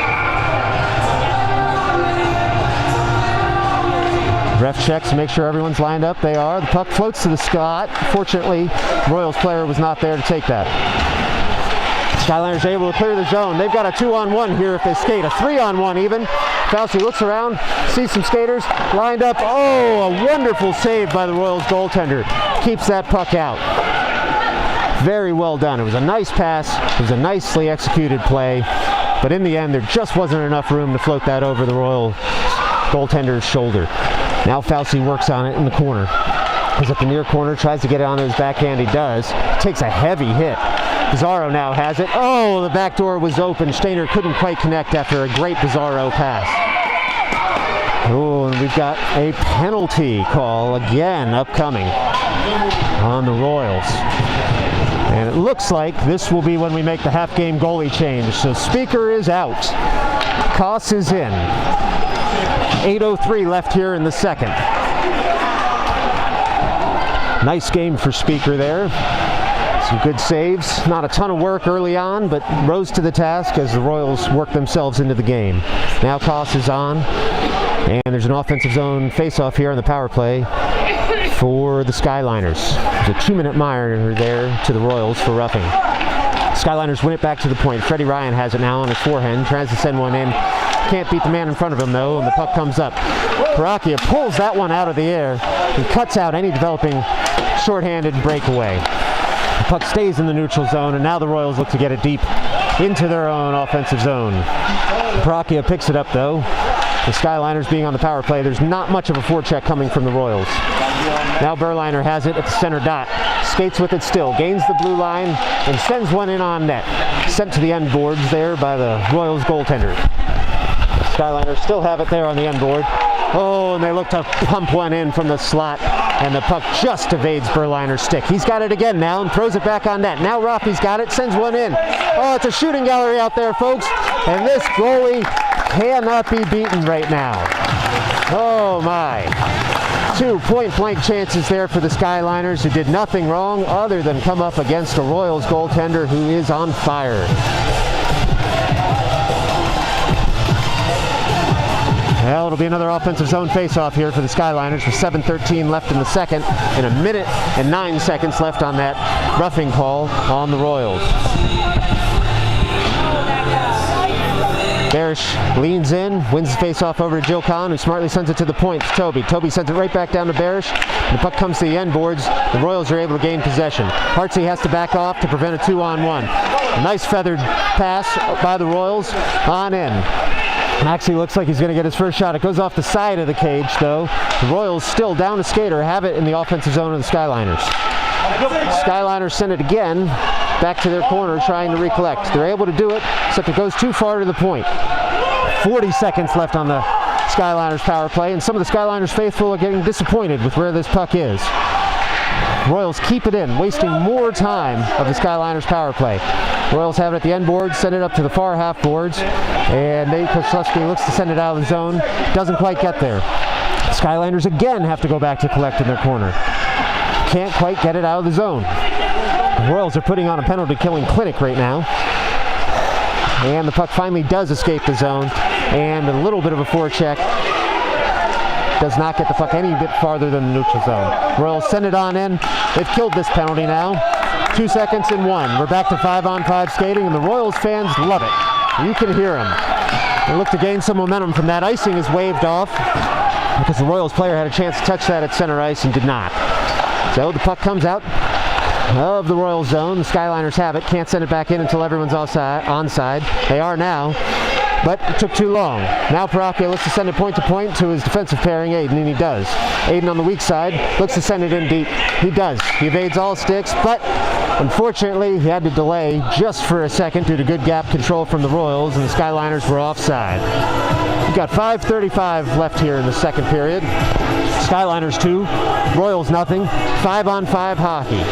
Speaker 1: Ref checks to make sure everyone's lined up. They are. The puck floats to the slot. Fortunately, the Royals player was not there to take that. Skyliners are able to clear the zone. They've got a 2-on-1 here if they skate. A 3-on-1 even. Fauci looks around, sees some skaters lined up. Oh, a wonderful save by the Royals goaltender. Keeps that puck out. Very well done. It was a nice pass. It was a nicely executed play. But in the end, there just wasn't enough room to float that over the Royal goaltender's shoulder. Now Fauci works on it in the corner. He's at the near corner, tries to get it onto his backhand. He does. Takes a heavy hit. Bizarro now has it. Oh, the back door was open. Stainer couldn't quite connect after a great Bizarro pass. Oh, and we've got a penalty call again upcoming on the Royals. And it looks like this will be when we make the half-game goalie change. So Speaker is out. Koss is in. 8:03 left here in the second. Nice game for Speaker there. Some good saves. Not a ton of work early on, but rose to the task as the Royals worked themselves into the game. Now Koss is on, and there's an offensive zone face-off here on the power play for the Skyliners. There's a 2-minute minor there to the Royals for roughing. Skyliners win it back to the point. Freddie Ryan has it now on his forehand, tries to send one in. Can't beat the man in front of him though, and the puck comes up. Paracchia pulls that one out of the air and cuts out any developing shorthanded breakaway. The puck stays in the neutral zone, and now the Royals look to get it deep into their own offensive zone. Paracchia picks it up though. The Skyliners being on the power play, there's not much of a forecheck coming from the Royals. Now Berliner has it at the center dot. Skates with it still, gains the blue line, and sends one in on net. Sent to the end boards there by the Royals goaltender. Skyliners still have it there on the end board. Oh, and they look to pump one in from the slot, and the puck just evades Berliner's stick. He's got it again now and throws it back on net. Now Rafi's got it, sends one in. Oh, it's a shooting gallery out there, folks, and this goalie cannot be beaten right now. Oh, my. 2 point-blank chances there for the Skyliners, who did nothing wrong other than come up against a Royals goaltender who is on fire. Well, it'll be another offensive zone face-off here for the Skyliners with 7:13 left in the second and 1 minute and 9 seconds left on that roughing call on the Royals. Barish leans in, wins the face-off over to Jill Kahn, who smartly sends it to the point to Toby. Toby sends it right back down to Barish. The puck comes to the end boards. The Royals are able to gain possession. Hartsey has to back off to prevent a 2-on-1. A nice feathered pass by the Royals on in. Actually looks like he's going to get his first shot. It goes off the side of the cage, though. The Royals still down a skater, have it in the offensive zone of the Skyliners. Skyliners send it again back to their corner, trying to recollect. They're able to do it, except it goes too far to the point. 40 seconds left on the Skyliners power play, and some of the Skyliners faithful are getting disappointed with where this puck is. Royals keep it in, wasting more time of the Skyliners power play. Royals have it at the end boards, send it up to the far half boards, and Nate Koslewski looks to send it out of the zone, doesn't quite get there. Skyliners again have to go back to collect in their corner. Can't quite get it out of the zone. The Royals are putting on a penalty-killing clinic right now. And the puck finally does escape the zone, and a little bit of a forecheck does not get the puck any bit farther than the neutral zone. Royals send it on in. They've killed this penalty now. 2 seconds and 1. We're back to 5-on-5 skating, and the Royals fans love it. You can hear them. They look to gain some momentum from that. Icing is waved off because the Royals player had a chance to touch that at center ice and did not. So the puck comes out of the Royal zone. The Skyliners have it. Can't send it back in until everyone's onside. They are now, but it took too long. Now Paracchia looks to send it point to point to his defensive pairing, Aiden, and he does. Aiden on the weak side looks to send it in deep. He does. He evades all sticks, but Unfortunately, he had to delay just for a second due to good gap control from the Royals, and the Skyliners were offside. We've got 5:35 left here in the second period. Skyliners 2, Royals nothing. 5-on-5 hockey.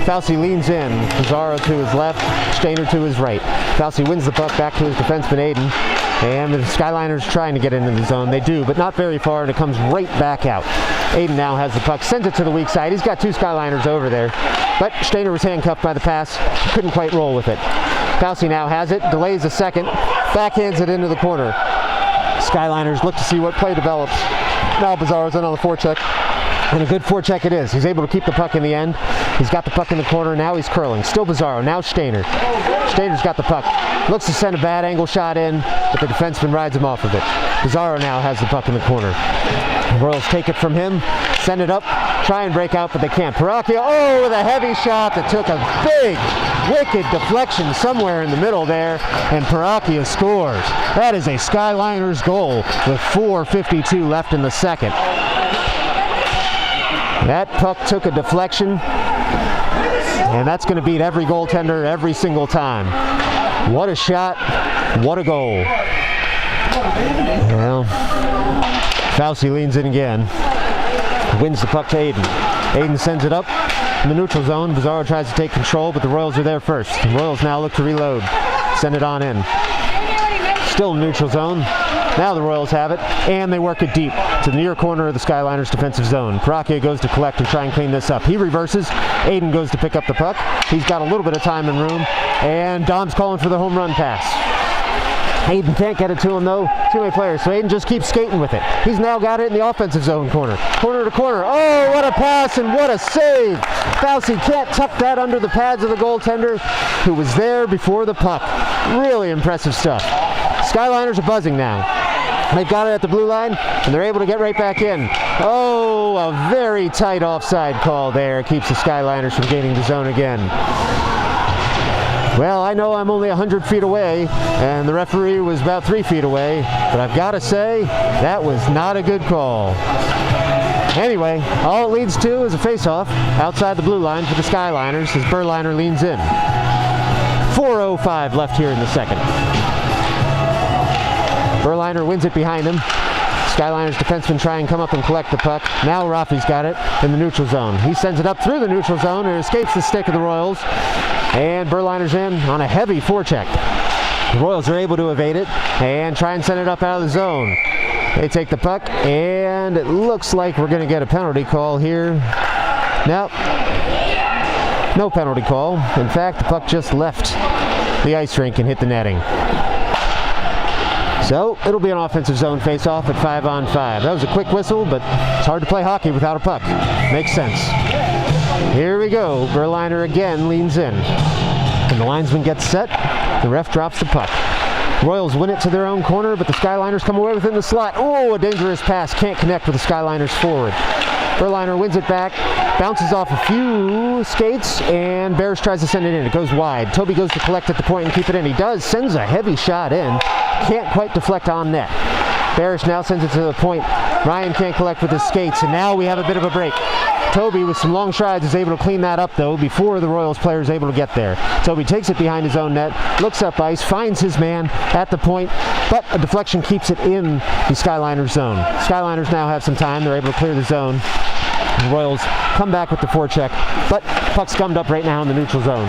Speaker 1: Fauci leans in. Pizarro to his left, Stainer to his right. Fauci wins the puck back to his defenseman Aiden. And the Skyliners trying to get into the zone. They do, but not very far, and it comes right back out. Aiden now has the puck, sends it to the weak side. He's got two Skyliners over there, but Stainer was handcuffed by the pass. Couldn't quite roll with it. Fauci now has it, delays a second, backhands it into the corner. Skyliners look to see what play develops. Now Pizarro's in on the forecheck. And a good forecheck it is. He's able to keep the puck in the end. He's got the puck in the corner. Now he's curling. Still Pizarro. Now Stainer. Stainer's got the puck. Looks to send a bad angle shot in, but the defenseman rides him off of it. Pizarro now has the puck in the corner. The Royals take it from him, send it up, try and break out, but they can't. Paracchio, with a heavy shot that took a big, wicked deflection somewhere in the middle there, and Paracchio scores. That is a Skyliners goal with 4:52 left in the second. That puck took a deflection, and that's going to beat every goaltender every single time. What a shot, what a goal. Well, Fauci leans in again, wins the puck to Aiden. Aiden sends it up in the neutral zone. Pizarro tries to take control, but the Royals are there first. The Royals now look to reload, send it on in. Still in neutral zone. Now the Royals have it, and they work it deep to the near corner of the Skyliners' defensive zone. Paracchio goes to collect and try and clean this up. He reverses. Aiden goes to pick up the puck. He's got a little bit of time and room, and Dom's calling for the home run pass. Aiden can't get it to him, though. Too many players, so Aiden just keeps skating with it. He's now got it in the offensive zone corner. Corner to corner. Oh, what a pass and what a save! Fauci can't tuck that under the pads of the goaltender, who was there before the puck. Really impressive stuff. Skyliners are buzzing now. They've got it at the blue line, and they're able to get right back in. Oh, a very tight offside call there. Keeps the Skyliners from gaining the zone again. Well, I know I'm only 100 feet away, and the referee was about 3 feet away, but I've got to say, that was not a good call. Anyway, all it leads to is a face-off outside the blue line for the Skyliners as Berliner leans in. 4:05 left here in the second. Berliner wins it behind him. Skyliners defensemen try and come up and collect the puck. Now Rafi's got it in the neutral zone. He sends it up through the neutral zone and escapes the stick of the Royals. And Berliner's in on a heavy forecheck. The Royals are able to evade it and try and send it up out of the zone. They take the puck, and it looks like we're going to get a penalty call here. Nope. No penalty call. In fact, the puck just left the ice rink and hit the netting. So it'll be an offensive zone face-off at 5-on-5. That was a quick whistle, but it's hard to play hockey without a puck. Makes sense. Here we go. Berliner again leans in. And the linesman gets set. The ref drops the puck. Royals win it to their own corner, but the Skyliners come away within the slot. Oh, a dangerous pass. Can't connect with the Skyliners forward. Berliner wins it back, bounces off a few skates, and Bears tries to send it in. It goes wide. Toby goes to collect at the point and keep it in. He does. Sends a heavy shot in. Can't quite deflect on net. Bears now sends it to the point. Ryan can't collect with his skates, and now we have a bit of a break. Toby, with some long strides, is able to clean that up, though, before the Royals player is able to get there. Toby takes it behind his own net, looks up ice, finds his man at the point, but a deflection keeps it in the Skyliners zone. Skyliners now have some time. They're able to clear the zone. The Royals come back with the forecheck, but puck's gummed up right now in the neutral zone.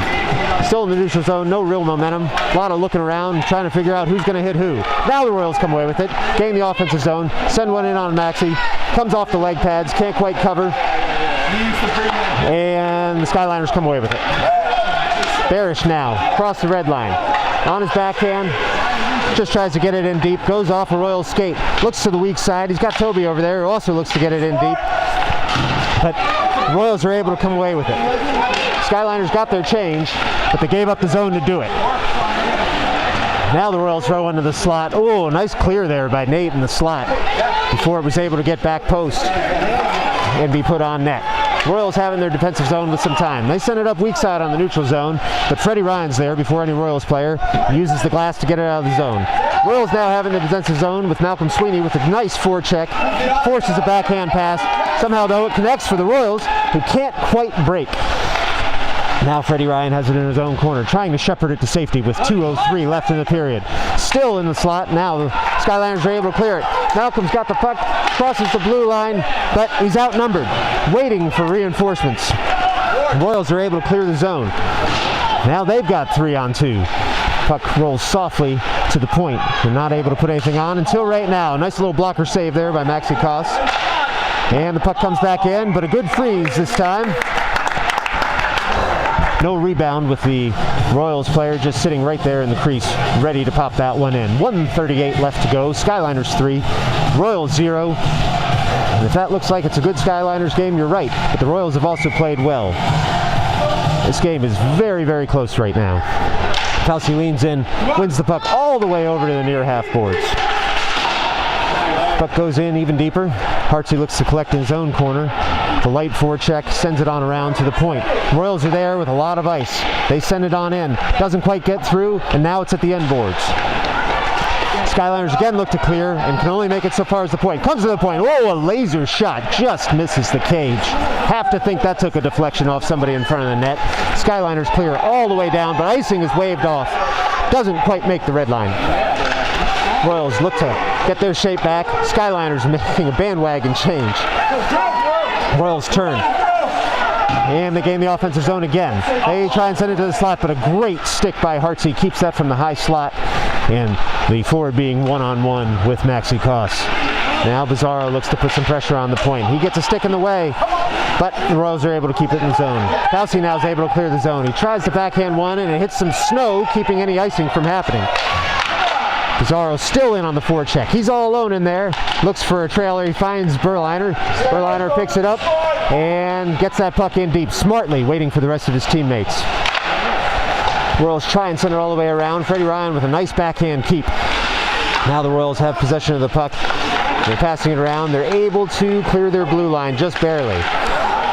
Speaker 1: Still in the neutral zone, no real momentum. A lot of looking around, trying to figure out who's going to hit who. Now the Royals come away with it, gain the offensive zone, send one in on Maxey, comes off the leg pads, can't quite cover, and the Skyliners come away with it. Barish now, across the red line, on his backhand, just tries to get it in deep, goes off a Royal skate, looks to the weak side. He's got Toby over there, who also looks to get it in deep, but the Royals are able to come away with it. Skyliners got their change, but they gave up the zone to do it. Now the Royals throw into the slot. Oh, nice clear there by Nate in the slot before it was able to get back post and be put on net. Royals having their defensive zone with some time. They send it up weak side on the neutral zone, but Freddie Ryan's there before any Royals player uses the glass to get it out of the zone. Royals now having the defensive zone with Malcolm Sweeney with a nice forecheck, forces a backhand pass, Somehow, though, it connects for the Royals, who can't quite break. Now Freddie Ryan has it in his own corner, trying to shepherd it to safety with 2:03 left in the period. Still in the slot. Now the Skyliners are able to clear it. Malcolm's got the puck, crosses the blue line, but he's outnumbered, waiting for reinforcements. The Royals are able to clear the zone. Now they've got 3-on-2. Puck rolls softly to the point. They're not able to put anything on until right now. Nice little blocker save there by Maxi Koss. And the puck comes back in, but a good freeze this time. No rebound with the Royals player just sitting right there in the crease, ready to pop that one in. 1:38 left to go. Skyliners 3, Royals 0. And if that looks like it's a good Skyliners game, you're right. But the Royals have also played well. This game is very, very close right now. Kelsey leans in, wins the puck all the way over to the near half boards. Puck goes in even deeper. Hartsey looks to collect in his own corner. The light forecheck sends it on around to the point. Royals are there with a lot of ice. They send it on in. Doesn't quite get through, and now it's at the end boards. Skyliners again look to clear and can only make it so far as the point. Comes to the point. Whoa, a laser shot just misses the cage. Have to think that took a deflection off somebody in front of the net. Skyliners clear all the way down, but icing is waved off. Doesn't quite make the red line. Royals look to get their shape back. Skyliners making a bandwagon change. Royals turn. And they gain the offensive zone again. They try and send it to the slot, but a great stick by Hartsey keeps that from the high slot. And the forward being one-on-one with Maxi Koss. Now Bizarro looks to put some pressure on the point. He gets a stick in the way, but the Royals are able to keep it in the zone. Fauci now is able to clear the zone. He tries to backhand one, and it hits some snow, keeping any icing from happening. Bizarro still in on the forecheck. He's all alone in there. Looks for a trailer. He finds Berliner. Berliner picks it up and gets that puck in deep, smartly waiting for the rest of his teammates. Royals try and send it all the way around. Freddie Ryan with a nice backhand keep. Now the Royals have possession of the puck. They're passing it around. They're able to clear their blue line just barely.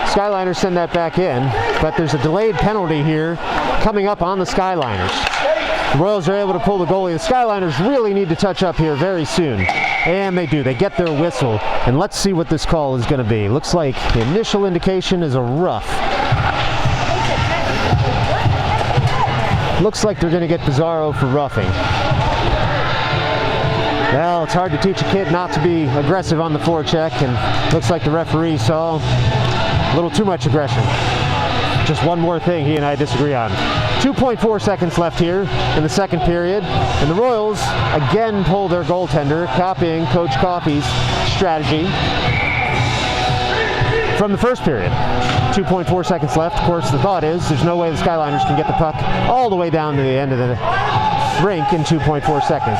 Speaker 1: Skyliners send that back in, but there's a delayed penalty here coming up on the Skyliners. The Royals are able to pull the goalie. The Skyliners really need to touch up here very soon. And they do. They get their whistle. And let's see what this call is going to be. Looks like the initial indication is a rough. Looks like they're going to get Bizarro for roughing. Well, it's hard to teach a kid not to be aggressive on the forecheck, and looks like the referee saw a little too much aggression. Just one more thing he and I disagree on. 2.4 seconds left here in the second period, and the Royals again pull their goaltender, copying Coach Coffey's strategy from the first period. 2.4 seconds left. Of course, the thought is there's no way the Skyliners can get the puck all the way down to the end of the rink in 2.4 seconds.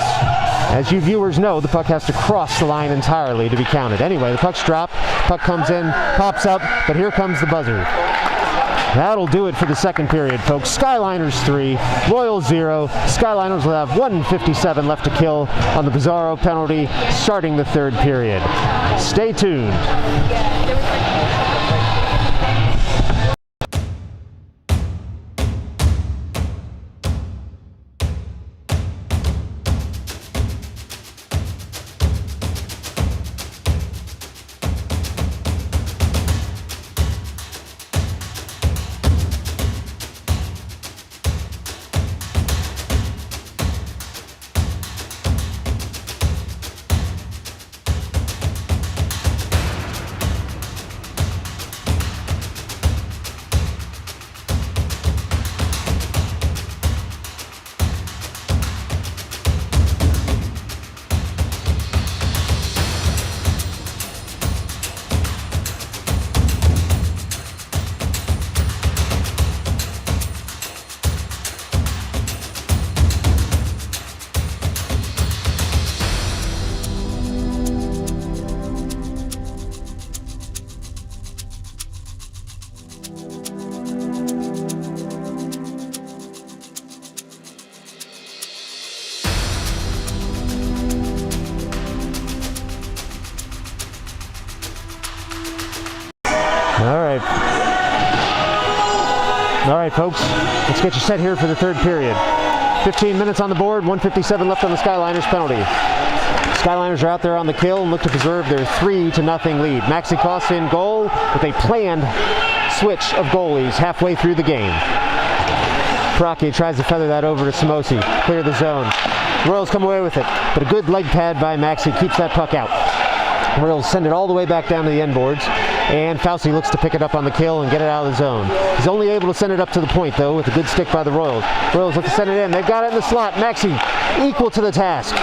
Speaker 1: As you viewers know, the puck has to cross the line entirely to be counted. Anyway, the puck's dropped, puck comes in, pops up, but here comes the buzzer. That'll do it for the second period, folks. Skyliners 3, Royals 0. Skyliners will have 1:57 left to kill on the Bizarro penalty starting the third period. Stay tuned. All right, folks, let's get you set here for the third period. 15 minutes on the board, 1:57 left on the Skyliners penalty. Skyliners are out there on the kill and look to preserve their 3-0 lead. Maxi Koss in goal with a planned switch of goalies halfway through the game. Parake tries to feather that over to Samosi. Clear the zone. Royals come away with it, but a good leg pad by Maxi keeps that puck out. Royals send it all the way back down to the end boards, and Fauci looks to pick it up on the kill and get it out of the zone. He's only able to send it up to the point, though, with a good stick by the Royals. Royals look to send it in. They've got it in the slot. Maxi equal to the task.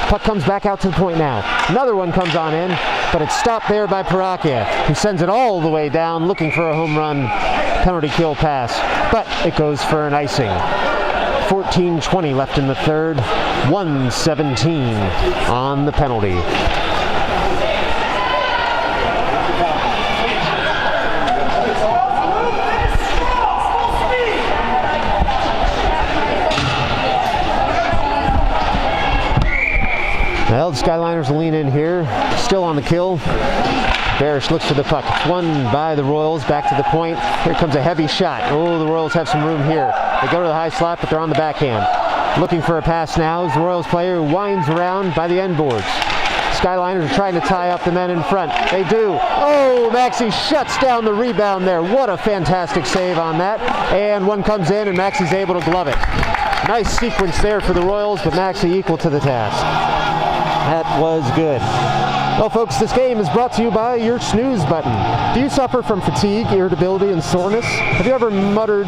Speaker 1: Puck comes back out to the point now. Another one comes on in, but it's stopped there by Parake, who sends it all the way down, looking for a home run penalty kill pass, but it goes for an icing. 14:20 left in the third, 1:17 on the penalty. Well, the Skyliners will lean in here, still on the kill. Barish looks for the puck. It's won by the Royals, back to the point. Here comes a heavy shot. Oh, the Royals have some room here. They go to the high slot, but they're on the backhand. Looking for a pass now is the Royals player who winds around by the end boards. Skyliners are trying to tie up the men in front. They do. Oh, Maxi shuts down the rebound there. What a fantastic save on that. And one comes in, and Maxi's able to glove it. Nice sequence there for the Royals, but Maxi equal to the task. That was good. Well, folks, this game is brought to you by your snooze button. Do you suffer from fatigue, irritability, and soreness? Have you ever muttered,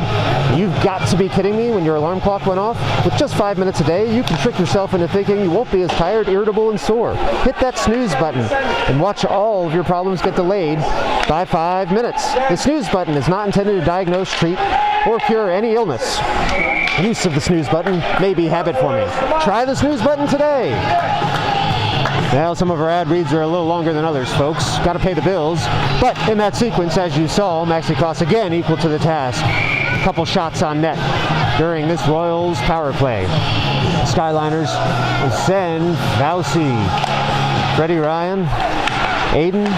Speaker 1: "You've got to be kidding me," when your alarm clock went off? With just 5 minutes a day, you can trick yourself into thinking you won't be as tired, irritable, and sore. Hit that snooze button and watch all of your problems get delayed by 5 minutes. The snooze button is not intended to diagnose, treat, or cure any illness. Use of the snooze button may be habit forming. Try the snooze button today. Now, some of our ad reads are a little longer than others, folks. Got to pay the bills. But in that sequence, as you saw, Maxi Koss again equal to the task. A couple shots on net during this Royals power play. Skyliners will send Fauci, Freddie Ryan, Aiden,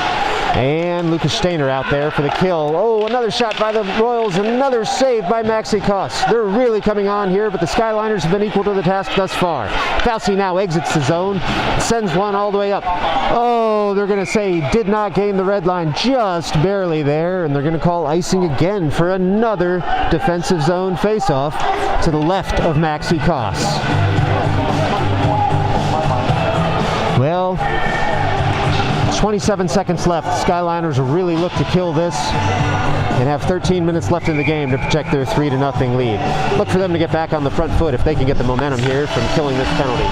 Speaker 1: and Lucas Stainer out there for the kill. Oh, another shot by the Royals, another save by Maxi Koss. They're really coming on here, but the Skyliners have been equal to the task thus far. Fauci now exits the zone, sends one all the way up. Oh, they're going to say he did not gain the red line, just barely there, and they're going to call icing again for another defensive zone faceoff to the left of Maxi Koss. Well, 27 seconds left. The Skyliners will really look to kill this and have 13 minutes left in the game to protect their 3-0 lead. Look for them to get back on the front foot if they can get the momentum here from killing this penalty.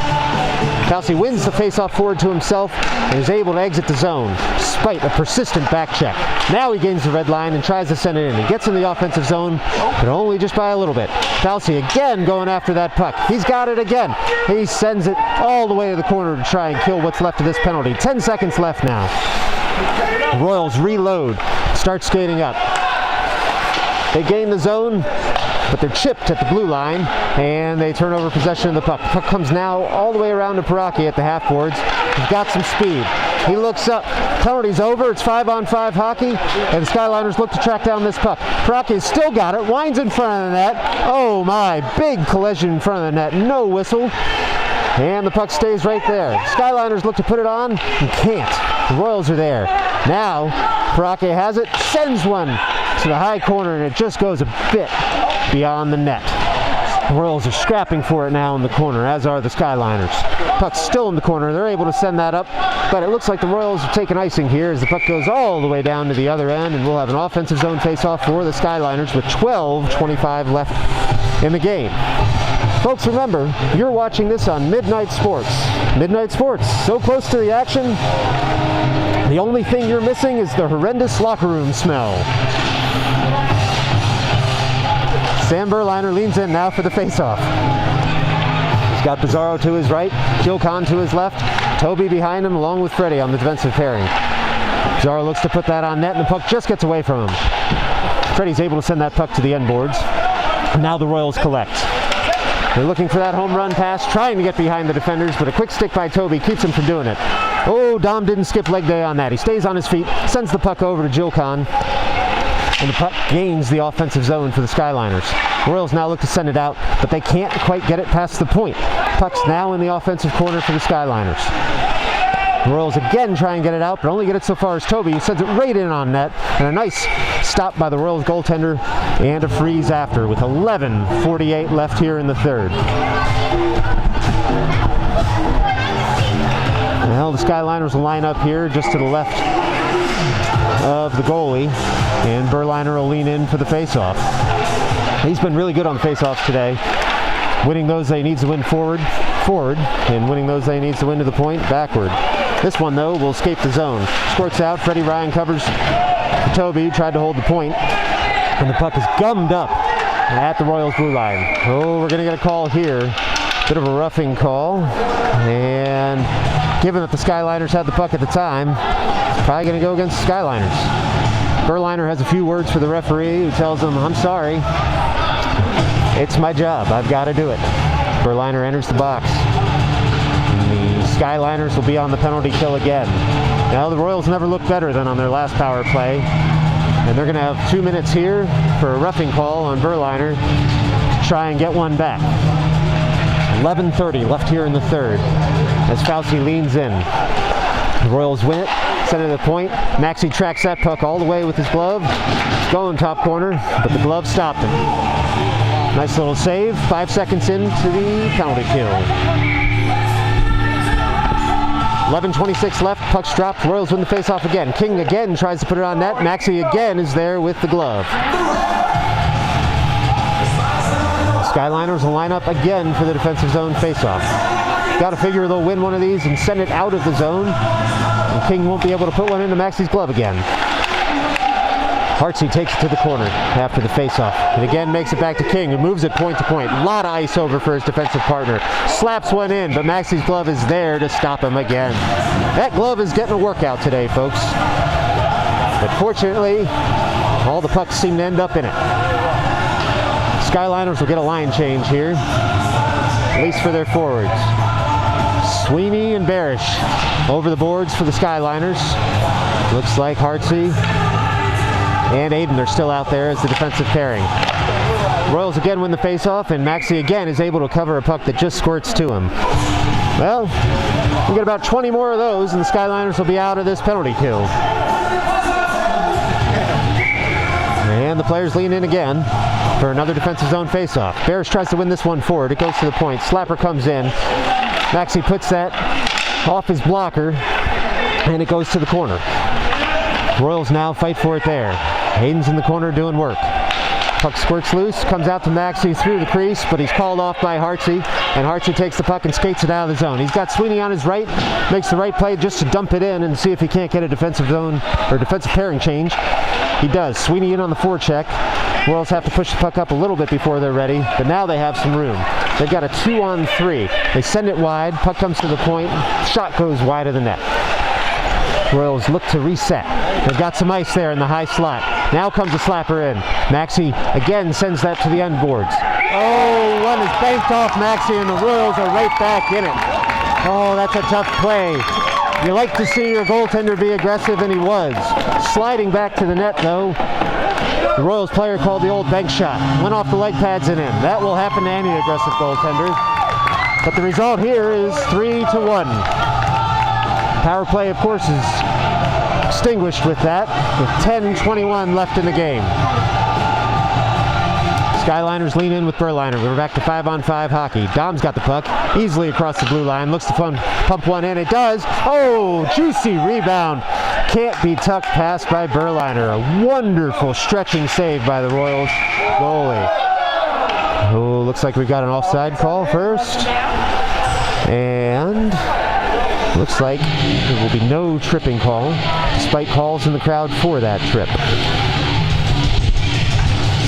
Speaker 1: Fauci wins the faceoff forward to himself and is able to exit the zone despite a persistent back check. Now he gains the red line and tries to send it in. He gets in the offensive zone, but only just by a little bit. Fauci again going after that puck. He's got it again. He sends it all the way to the corner to try and kill what's left of this penalty. 10 seconds left now. The Royals reload, start skating up. They gain the zone, but they're chipped at the blue line, and they turn over possession of the puck. The puck comes now all the way around to Parake at the half boards. He's got some speed. He looks up. Penalty's over. It's 5-on-5 hockey, and the Skyliners look to track down this puck. Parake's still got it. Winds in front of the net. Oh my, big collision in front of the net. No whistle. And the puck stays right there. Skyliners look to put it on and can't. The Royals are there. Now, Parake has it, sends one to the high corner, and it just goes a bit beyond the net. The Royals are scrapping for it now in the corner, as are the Skyliners. Puck's still in the corner. They're able to send that up, but it looks like the Royals have taken icing here as the puck goes all the way down to the other end, and we'll have an offensive zone face-off for the Skyliners with 12:25 left in the game. Folks, remember, you're watching this on Midnight Sports. Midnight Sports, so close to the action, the only thing you're missing is the horrendous locker room smell. Sam Berliner leans in now for the faceoff. He's got Pizarro to his right, Jill Kahn to his left, Toby behind him along with Freddie on the defensive pairing. Pizarro looks to put that on net, and the puck just gets away from him. Freddie's able to send that puck to the end boards. Now the Royals collect. They're looking for that home run pass, trying to get behind the defenders, but a quick stick by Toby keeps him from doing it. Oh, Dom didn't skip leg day on that. He stays on his feet, sends the puck over to Jill Kahn, and the puck gains the offensive zone for the Skyliners. Royals now look to send it out, but they can't quite get it past the point. Puck's now in the offensive corner for the Skyliners. The Royals again try and get it out, but only get it so far as Toby, who sends it right in on net. And a nice stop by the Royals goaltender and a freeze after with 11:48 left here in the third. Well, the Skyliners will line up here just to the left of the goalie, and Berliner will lean in for the faceoff. He's been really good on the faceoffs today, winning those they need to win forward, and winning those they need to win to the point, backward. This one, though, will escape the zone. Squirts out, Freddie Ryan covers Toby, tried to hold the point, and the puck is gummed up at the Royals blue line. Oh, we're going to get a call here. Bit of a roughing call, and given that the Skyliners had the puck at the time, it's probably going to go against the Skyliners. Berliner has a few words for the referee, who tells him, "I'm sorry. It's my job. I've got to do it." Berliner enters the box. And the Skyliners will be on the penalty kill again. Now, the Royals never looked better than on their last power play, and they're going to have 2 minutes here for a roughing call on Berliner to try and get one back. 11:30 left here in the third as Fauci leans in. The Royals win it, send it to the point. Maxey tracks that puck all the way with his glove. Going top corner, but the glove stopped him. Nice little save, 5 seconds into the penalty kill. 11:26 left, puck's dropped, Royals win the faceoff again. King again tries to put it on net, Maxey again is there with the glove. Skyliners will line up again for the defensive zone faceoff. Got to figure they'll win one of these and send it out of the zone, and King won't be able to put one into Maxey's glove again. Hartsey takes it to the corner after the faceoff, and again makes it back to King, who moves it point to point. A lot of ice over for his defensive partner. Slaps one in, but Maxey's glove is there to stop him again. That glove is getting a workout today, folks. But fortunately, all the pucks seem to end up in it. Skyliners will get a line change here, at least for their forwards. Sweeney and Barish over the boards for the Skyliners. Looks like Hartsey and Aiden are still out there as the defensive pairing. Royals again win the faceoff, and Maxey again is able to cover a puck that just squirts to him. Well, we get about 20 more of those, and the Skyliners will be out of this penalty kill. And the players lean in again for another defensive zone faceoff. Barish tries to win this one forward. It goes to the point. Slapper comes in. Maxey puts that off his blocker, and it goes to the corner. Royals now fight for it there. Hayden's in the corner doing work. Puck squirts loose, comes out to Maxey through the crease, but he's called off by Hartsey, and Hartsey takes the puck and skates it out of the zone. He's got Sweeney on his right, makes the right play just to dump it in and see if he can't get a defensive zone or defensive pairing change. He does. Sweeney in on the forecheck. Royals have to push the puck up a little bit before they're ready, but now they have some room. They've got a 2-on-3. They send it wide, puck comes to the point, shot goes wide of the net. Royals look to reset. They've got some ice there in the high slot. Now comes a slapper in. Maxey again sends that to the end boards. Oh, one is banked off Maxey, and the Royals are right back in it. Oh, that's a tough play. You like to see your goaltender be aggressive, and he was. Sliding back to the net, though. The Royals player called the old bank shot. Went off the leg pads and in. That will happen to any aggressive goaltender. But the result here is 3-1. Power play, of course, is extinguished with that, with 10:21 left in the game. Skyliners lean in with Berliner. We're back to 5-on-5 hockey. Dom's got the puck easily across the blue line. Looks to pump one in. It does. Oh, juicy rebound. Can't be tucked past by Berliner. A wonderful stretching save by the Royals goalie. Oh, looks like we've got an offside call first. And looks like there will be no tripping call, despite calls in the crowd for that trip.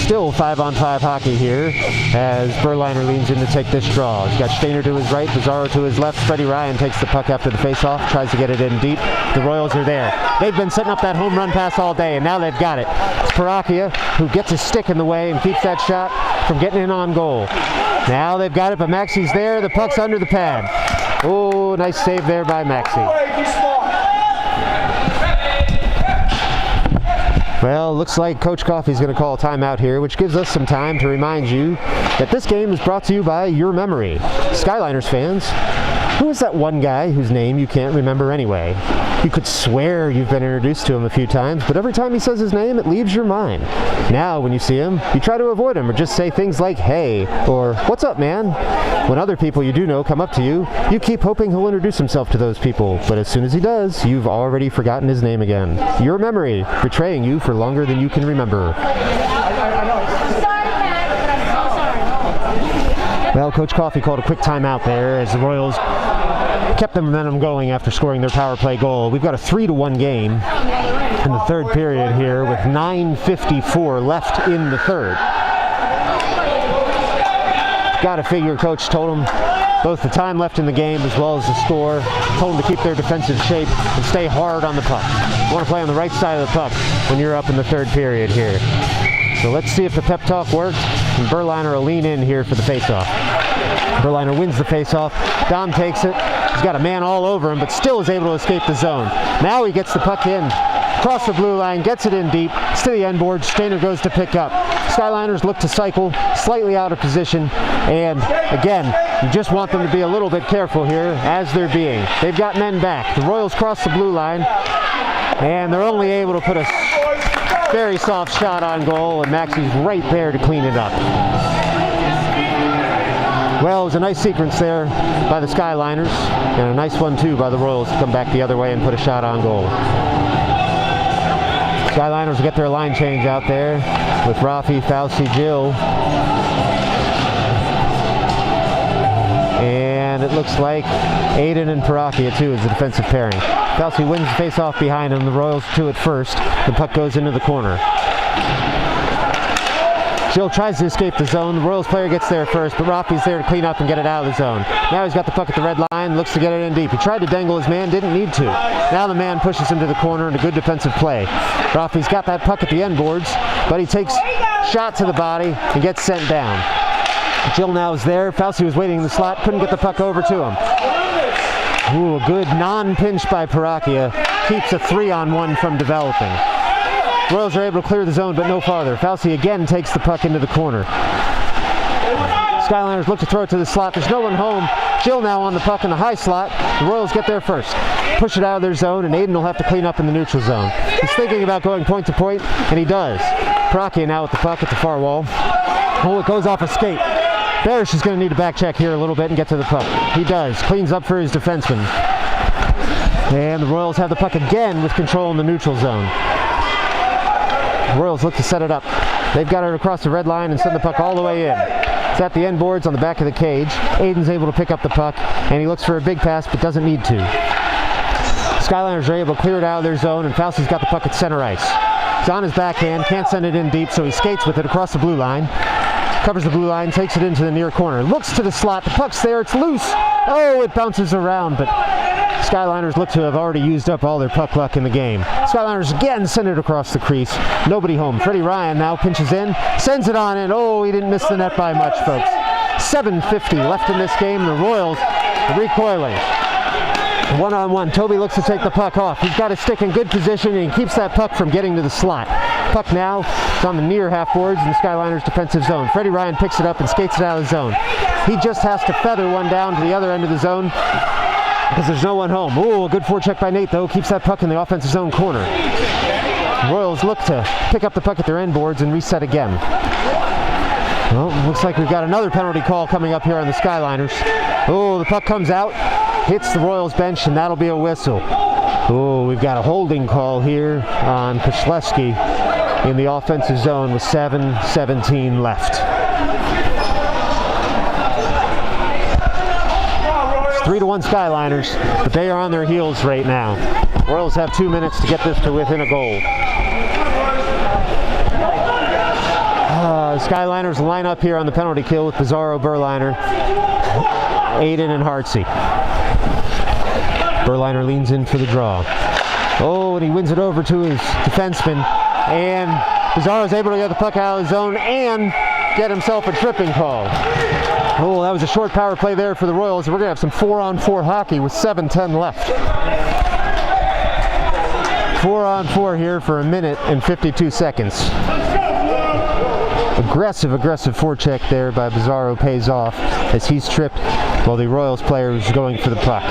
Speaker 1: Still 5-on-5 hockey here as Berliner leans in to take this draw. He's got Stainer to his right, Bizarro to his left. Freddie Ryan takes the puck after the faceoff, tries to get it in deep. The Royals are there. They've been setting up that home run pass all day, and now they've got it. It's Parakia who gets his stick in the way and keeps that shot from getting in on goal. Now they've got it, but Maxey's there. The puck's under the pad. Oh, nice save there by Maxey. Well, looks like Coach Coffey's going to call a timeout here, which gives us some time to remind you that this game is brought to you by Your Memory. Skyliners fans, Who is that one guy whose name you can't remember anyway? You could swear you've been introduced to him a few times, but every time he says his name, it leaves your mind. Now, when you see him, you try to avoid him or just say things like, hey, or what's up, man? When other people you do know come up to you, you keep hoping he'll introduce himself to those people, but as soon as he does, you've already forgotten his name again. Your memory, betraying you for longer than you can remember. Well, Coach Coffey called a quick timeout there as the Royals kept the momentum going after scoring their power play goal. We've got a 3-1 game in the third period here with 9:54 left in the third. Got to figure Coach told them both the time left in the game as well as the score. Told them to keep their defensive shape and stay hard on the puck. You want to play on the right side of the puck when you're up in the third period here. So let's see if the pep talk worked, and Berliner will lean in here for the faceoff. Berliner wins the faceoff. Dom takes it. He's got a man all over him, but still is able to escape the zone. Now he gets the puck in, across the blue line, gets it in deep. It's to the end board. Stainer goes to pick up. Skyliners look to cycle, slightly out of position, and again, you just want them to be a little bit careful here, as they're being. They've got men back. The Royals cross the blue line, and they're only able to put a very soft shot on goal, and Maxey's right there to clean it up. Well, it was a nice sequence there by the Skyliners, and a nice one too by the Royals to come back the other way and put a shot on goal. Skyliners will get their line change out there with Rafi, Fauci, Jill. And it looks like Aiden and Parakia too is the defensive pairing. Fauci wins the face-off behind him. The Royals to it first. The puck goes into the corner. Jill tries to escape the zone. The Royals player gets there first, but Rafi's there to clean up and get it out of the zone. Now he's got the puck at the red line, looks to get it in deep. He tried to dangle his man, didn't need to. Now the man pushes him to the corner and a good defensive play. Rafi's got that puck at the end boards, but he takes shot to the body and gets sent down. Jill now is there. Fauci was waiting in the slot, couldn't get the puck over to him. Ooh, a good non-pinch by Parakia keeps a 3-on-1 from developing. Royals are able to clear the zone, but no farther. Fauci again takes the puck into the corner. Skyliners look to throw it to the slot. There's no one home. Jill now on the puck in the high slot. The Royals get there first. Push it out of their zone, and Aiden will have to clean up in the neutral zone. He's thinking about going point to point, and he does. Parakia now with the puck at the far wall. Oh, it goes off a skate. Barish is going to need a back check here a little bit and get to the puck. He does. Cleans up for his defenseman. And the Royals have the puck again with control in the neutral zone. The Royals look to set it up. They've got it across the red line and send the puck all the way in. It's at the end boards on the back of the cage. Aiden's able to pick up the puck, and he looks for a big pass but doesn't need to. Skyliners are able to clear it out of their zone, and Fauci's got the puck at center ice. He's on his backhand, can't send it in deep, so he skates with it across the blue line. Covers the blue line, takes it into the near corner. Looks to the slot, the puck's there, it's loose. Oh, it bounces around, but Skyliners look to have already used up all their puck luck in the game. Skyliners again send it across the crease. Nobody home. Freddie Ryan now pinches in, sends it on in. Oh, he didn't miss the net by much, folks. 7:50 left in this game. The Royals are recoiling. One-on-one. Toby looks to take the puck off. He's got his stick in good position, and he keeps that puck from getting to the slot. Puck now is on the near half boards in the Skyliners defensive zone. Freddie Ryan picks it up and skates it out of the zone. He just has to feather one down to the other end of the zone because there's no one home. Ooh, a good forecheck by Nate, though. Keeps that puck in the offensive zone corner. The Royals look to pick up the puck at their end boards and reset again. Well, looks like we've got another penalty call coming up here on the Skyliners. Oh, the puck comes out, hits the Royals bench, and that'll be a whistle. Oh, we've got a holding call here on Koszleski in the offensive zone with 7:17 left. It's 3-1 Skyliners, but they are on their heels right now. Royals have 2 minutes to get this to within a goal. Skyliners line up here on the penalty kill with Bizarro, Berliner, Aiden, and Hartsey. Berliner leans in for the draw. Oh, and he wins it over to his defenseman, and Bizarro's able to get the puck out of the zone and get himself a tripping call. Oh, that was a short power play there for the Royals. We're going to have some 4-on-4 hockey with 7:10 left. 4-on-4 here for 1 minute and 52 seconds. Aggressive forecheck there by Bizarro pays off as he's tripped while the Royals player was going for the puck.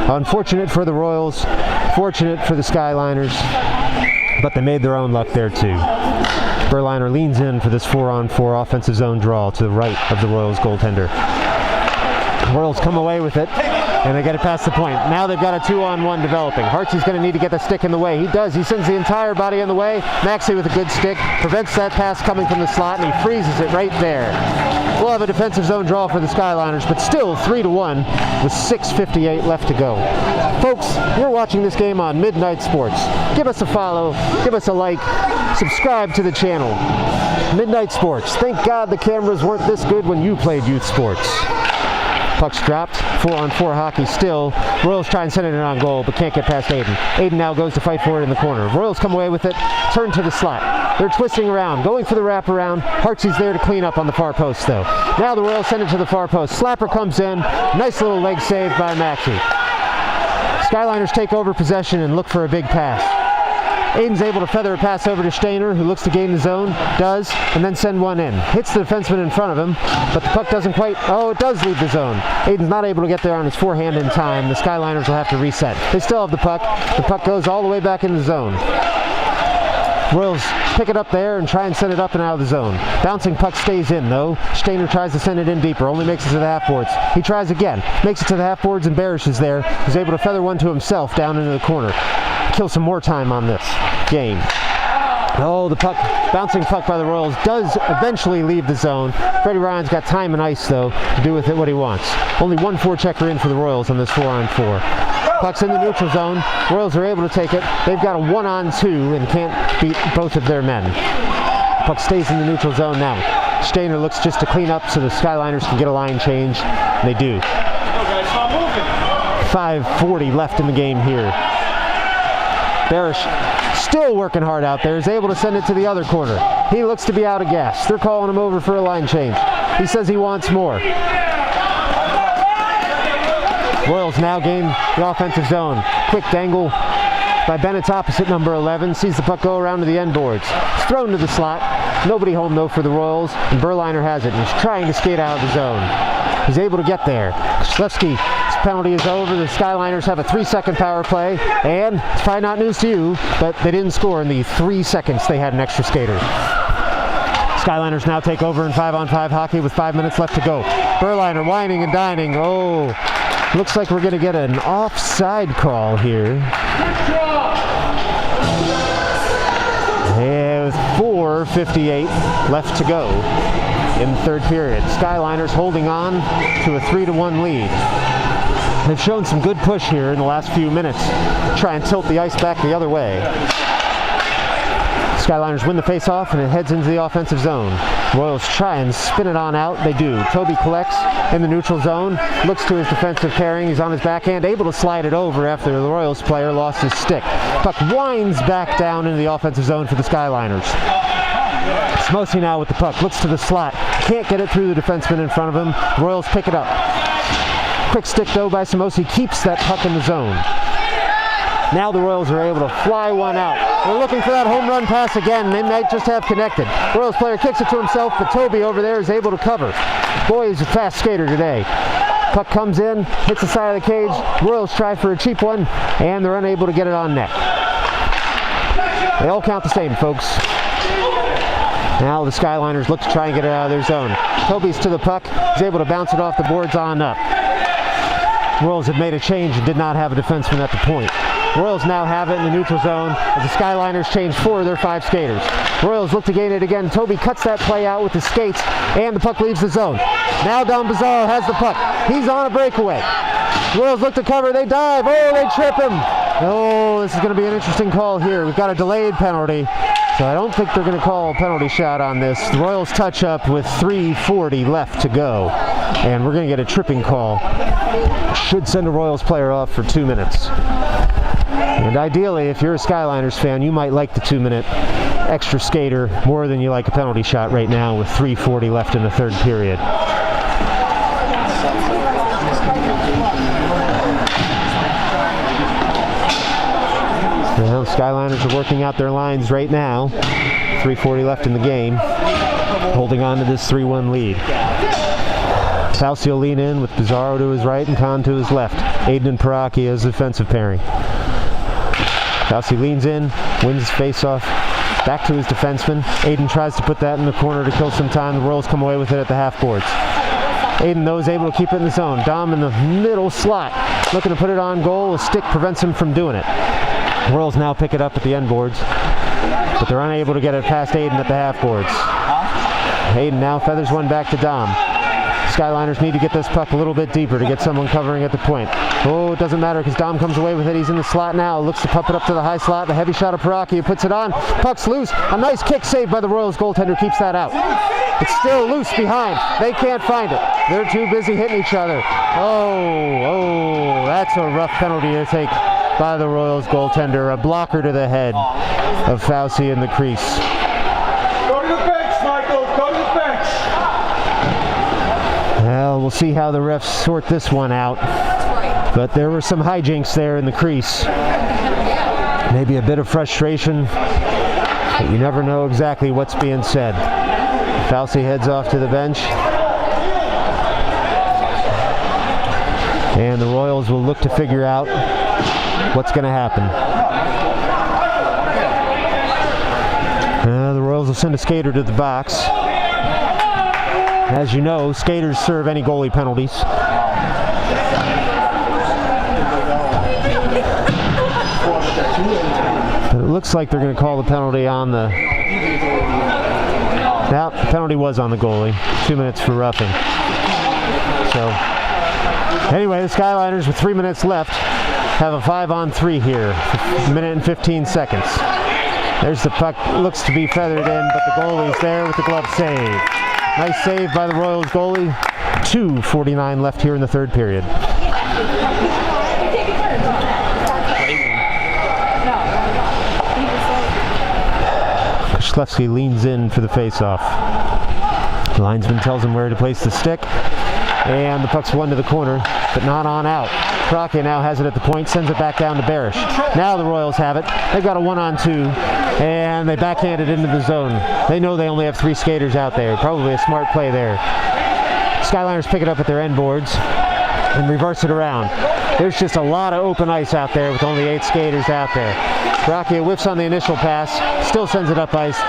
Speaker 1: Unfortunate for the Royals, fortunate for the Skyliners, but they made their own luck there too. Berliner leans in for this 4-on-4 offensive zone draw to the right of the Royals goaltender. The Royals come away with it, and they get it past the point. Now they've got a 2-on-1 developing. Hartsy's going to need to get the stick in the way. He does. He sends the entire body in the way. Maxey with a good stick prevents that pass coming from the slot, and he freezes it right there. We'll have a defensive zone draw for the Skyliners, but still 3-1 with 6:58 left to go. Folks, you're watching this game on Midnight Sports. Give us a follow, give us a like, subscribe to the channel. Midnight Sports. Thank God the cameras weren't this good when you played youth sports. Puck's dropped, 4-on-4 hockey still. Royals try and send it in on goal, but can't get past Aiden. Aiden now goes to fight for it in the corner. Royals come away with it, turn to the slot. They're twisting around, going for the wraparound. Hartsy's there to clean up on the far post though. Now the Royals send it to the far post. Slapper comes in, nice little leg save by Maxey. Skyliners take over possession and look for a big pass. Aiden's able to feather a pass over to Stainer, who looks to gain the zone, does, and then send one in. Hits the defenseman in front of him, but the puck doesn't quite, it does leave the zone. Aiden's not able to get there on his forehand in time. The Skyliners will have to reset. They still have the puck. The puck goes all the way back in the zone. Royals pick it up there and try and send it up and out of the zone. Bouncing puck stays in though. Stainer tries to send it in deeper, only makes it to the half boards. He tries again, makes it to the half boards, and Barish is there. He's able to feather one to himself down into the corner. Kill some more time on this game. Oh, the puck, bouncing puck by the Royals does eventually leave the zone. Freddie Ryan's got time and ice though to do with it what he wants. Only one forechecker in for the Royals on this 4-on-4. Puck's in the neutral zone. Royals are able to take it. They've got a 1-on-2 and can't beat both of their men. Puck stays in the neutral zone now. Stainer looks just to clean up so the Skyliners can get a line change. They do. 5:40 left in the game here. Barish still working hard out there, is able to send it to the other corner. He looks to be out of gas. They're calling him over for a line change. He says he wants more. Royals now gain the offensive zone. Quick dangle by Bennett's opposite number 11. Sees the puck go around to the end boards. It's thrown to the slot. Nobody home though for the Royals, and Berliner has it. He's trying to skate out of the zone. He's able to get there. Schlefsky's penalty is over. The Skyliners have a 3-second power play, and it's probably not news to you, but they didn't score in the 3 seconds they had an extra skater. Skyliners now take over in 5-on-5 hockey with 5 minutes left to go. Berliner whining and dining. Oh, looks like we're going to get an offside call here. And with 4:58 left to go in the third period. Skyliners holding on to a 3-1 lead. They've shown some good push here in the last few minutes. Try and tilt the ice back the other way. Skyliners win the face-off, and it heads into the offensive zone. Royals try and spin it on out. They do. Toby collects in the neutral zone, looks to his defensive pairing. He's on his backhand, able to slide it over after the Royals player lost his stick. Puck winds back down into the offensive zone for the Skyliners. Smosi now with the puck, looks to the slot. Can't get it through the defenseman in front of him. The Royals pick it up. Quick stick though by Smosi, keeps that puck in the zone. Now the Royals are able to fly one out. They're looking for that home run pass again. They might just have connected. Royals player kicks it to himself, but Toby over there is able to cover. Boy, he's a fast skater today. Puck comes in, hits the side of the cage. Royals try for a cheap one, and they're unable to get it on net. They all count the same, folks. Now the Skyliners look to try and get it out of their zone. Toby's to the puck. He's able to bounce it off the boards on up. Royals had made a change and did not have a defenseman at the point. Royals now have it in the neutral zone as the Skyliners change 4 of their 5 skaters. Royals look to gain it again. Toby cuts that play out with his skates, and the puck leaves the zone. Now Don Bizarro has the puck. He's on a breakaway. Royals look to cover. They dive. Oh, they trip him. Oh, this is going to be an interesting call here. We've got a delayed penalty, so I don't think they're going to call a penalty shot on this. The Royals touch up with 3:40 left to go, and we're going to get a tripping call. Should send a Royals player off for 2 minutes. And ideally, if you're a Skyliners fan, you might like the 2-minute extra skater more than you like a penalty shot right now with 3:40 left in the third period. Well, Skyliners are working out their lines right now. 3:40 left in the game, holding on to this 3-1 lead. Fauci will lean in with Bizarro to his right and Kahn to his left. Aiden and Paraki as defensive pairing. Fauci leans in, wins his face-off. Back to his defenseman. Aiden tries to put that in the corner to kill some time. The Royals come away with it at the half boards. Aiden, though, is able to keep it in the zone. Dom in the middle slot, looking to put it on goal. A stick prevents him from doing it. The Royals now pick it up at the end boards, but they're unable to get it past Aiden at the half boards. Aiden now feathers one back to Dom. Skyliners need to get this puck a little bit deeper to get someone covering at the point. Oh, it doesn't matter because Dom comes away with it. He's in the slot now. Looks to pump it up to the high slot. The heavy shot of Paraki, who puts it on. Puck's loose. A nice kick saved by the Royals goaltender keeps that out. It's still loose behind. They can't find it. They're too busy hitting each other. Oh, that's a rough penalty to take by the Royals goaltender. A blocker to the head of Fauci in the crease.
Speaker 2: Go to the bench, Michael. Go to the bench.
Speaker 1: Well, we'll see how the refs sort this one out. But there were some hijinks there in the crease. Maybe a bit of frustration, but you never know exactly what's being said. Fauci heads off to the bench. And the Royals will look to figure out what's going to happen. The Royals will send a skater to the box. As you know, skaters serve any goalie penalties. But it looks like they're going to call the penalty on the... Now, the penalty was on the goalie. 2 minutes for roughing. So, anyway, the Skyliners with 3 minutes left have a 5-on-3 here. A minute and 15 seconds. There's the puck. Looks to be feathered in, but the goalie's there with the glove save. Nice save by the Royals goalie. 2:49 left here in the third period. Shlevsky leans in for the face-off. The linesman tells him where to place the stick. And the puck's won to the corner, but not on out. Crockett now has it at the point, sends it back down to Barish. Now the Royals have it. They've got a 1-on-2, and they backhand it into the zone. They know they only have 3 skaters out there. Probably a smart play there. Skyliners pick it up at their end boards and reverse it around. There's just a lot of open ice out there with only 8 skaters out there. Crockett whiffs on the initial pass, still sends it up ice,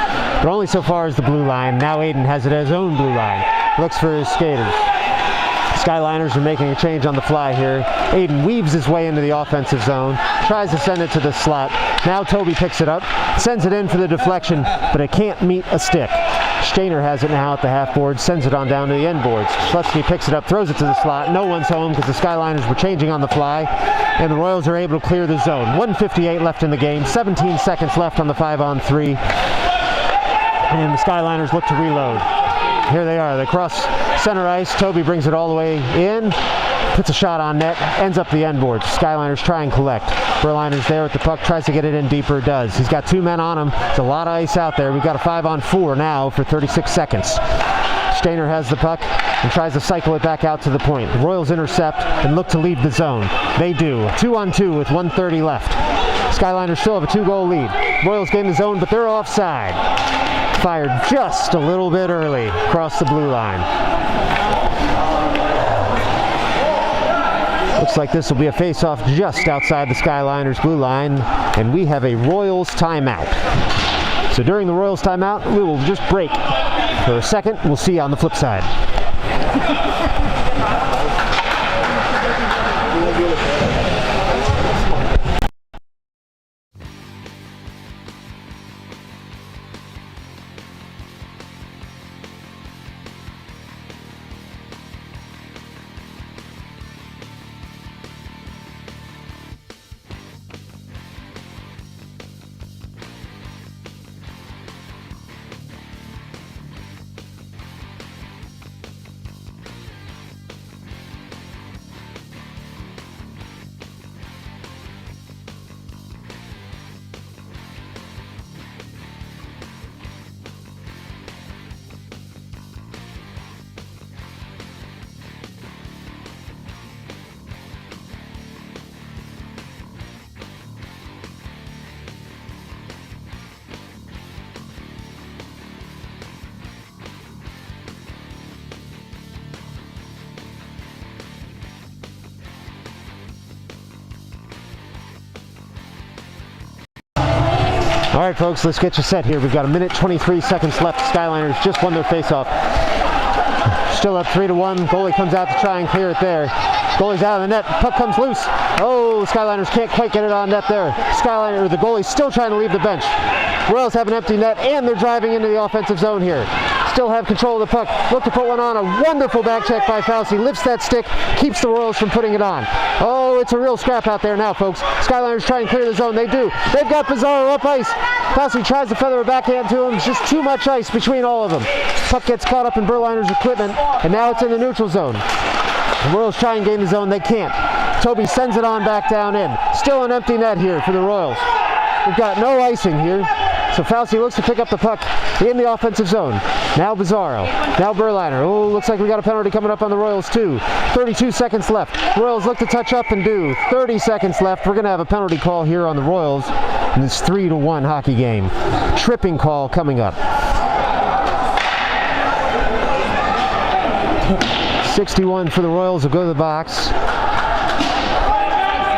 Speaker 1: but only so far as the blue line. Now Aiden has it at his own blue line. Looks for his skaters. Skyliners are making a change on the fly here. Aiden weaves his way into the offensive zone, tries to send it to the slot. Now Toby picks it up, sends it in for the deflection, but it can't meet a stick. Stainer has it now at the half board, sends it on down to the end boards. Shlevsky picks it up, throws it to the slot. No one's home because the Skyliners were changing on the fly, and the Royals are able to clear the zone. 1:58 left in the game, 17 seconds left on the 5-on-3, and the Skyliners look to reload. Here they are. They cross center ice. Toby brings it all the way in, puts a shot on net, ends up the end boards. Skyliners try and collect. Berliner's there with the puck, tries to get it in deeper, does. He's got 2 men on him. There's a lot of ice out there. We've got a 5-on-4 now for 36 seconds. Stainer has the puck and tries to cycle it back out to the point. The Royals intercept and look to leave the zone. They do. 2-on-2 with 1:30 left. Skyliners still have a 2-goal lead. Royals gain the zone, but they're offside. Fired just a little bit early across the blue line. Looks like this will be a face-off just outside the Skyliners blue line, and we have a Royals timeout. So during the Royals timeout, we will just break for a second. We'll see you on the flip side. All right, folks, let's get you set here. We've got 1 minute 23 seconds left. Skyliners just won their face-off. Still up 3-1. Goalie comes out to try and clear it there. Goalie's out of the net. Puck comes loose. Oh, Skyliners can't quite get it on net there. The goalie's still trying to leave the bench. Royals have an empty net, and they're driving into the offensive zone here. Still have control of the puck. Look to put one on. A wonderful back check by Fauci. Lifts that stick, keeps the Royals from putting it on. Oh, it's a real scrap out there now, folks. Skyliners try and clear the zone. They do. They've got Pizarro up ice. Fauci tries to feather a backhand to him. It's just too much ice between all of them. Puck gets caught up in Berliner's equipment, and now it's in the neutral zone. The Royals try and gain the zone. They can't. Toby sends it on back down in. Still an empty net here for the Royals. We've got no icing here. So Fauci looks to pick up the puck in the offensive zone. Now Pizarro. Now Berliner. Oh, looks like we got a penalty coming up on the Royals too. 32 seconds left. Royals look to touch up and do. 30 seconds left. We're going to have a penalty call here on the Royals in this 3-1 hockey game. Tripping call coming up. 61 for the Royals will go to the box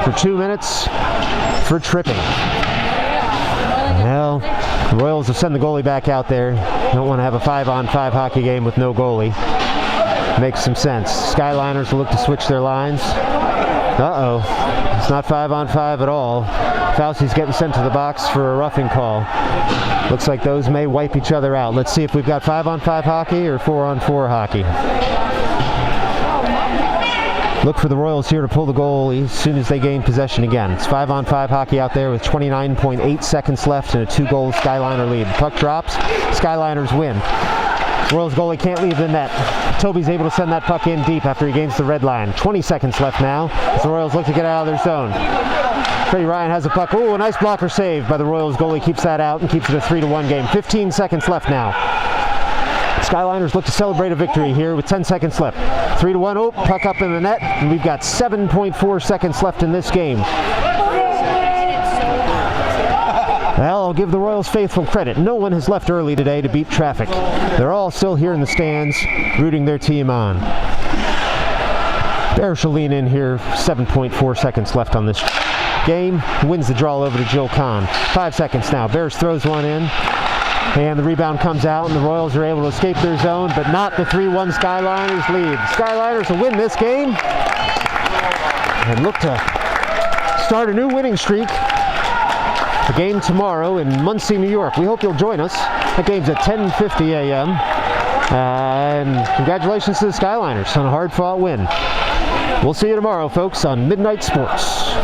Speaker 1: for 2 minutes for tripping. Well, the Royals have sent the goalie back out there. Don't want to have a 5-on-5 hockey game with no goalie. Makes some sense. Skyliners will look to switch their lines. Uh-oh. It's not 5-on-5 at all. Fauci's getting sent to the box for a roughing call. Looks like those may wipe each other out. Let's see if we've got 5-on-5 hockey or 4-on-4 hockey. Look for the Royals here to pull the goal as soon as they gain possession again. It's 5-on-5 hockey out there with 29.8 seconds left and a 2-goal Skyliner lead. Puck drops, Skyliners win. Royals goalie can't leave the net. Toby's able to send that puck in deep after he gains the red line. 20 seconds left now as the Royals look to get out of their zone. Freddie Ryan has a puck. Oh, a nice blocker save by the Royals goalie. Keeps that out and keeps it a 3-1 game. 15 seconds left now. Skyliners look to celebrate a victory here with 10 seconds left. 3-1. Oh, puck up in the net, and we've got 7.4 seconds left in this game. Well, I'll give the Royals faithful credit. No one has left early today to beat traffic. They're all still here in the stands, rooting their team on. Bears will lean in here. 7.4 seconds left on this game. Wins the draw over to Jill Kahn. 5 seconds now. Bears throws one in. And the rebound comes out, and the Royals are able to escape their zone, but not the 3-1 Skyliners lead. Skyliners will win this game and look to start a new winning streak. The game tomorrow in Muncie, New York. We hope you'll join us. The game's at 10:50 a.m. And congratulations to the Skyliners on a hard-fought win. We'll see you tomorrow, folks, on Midnight Sports.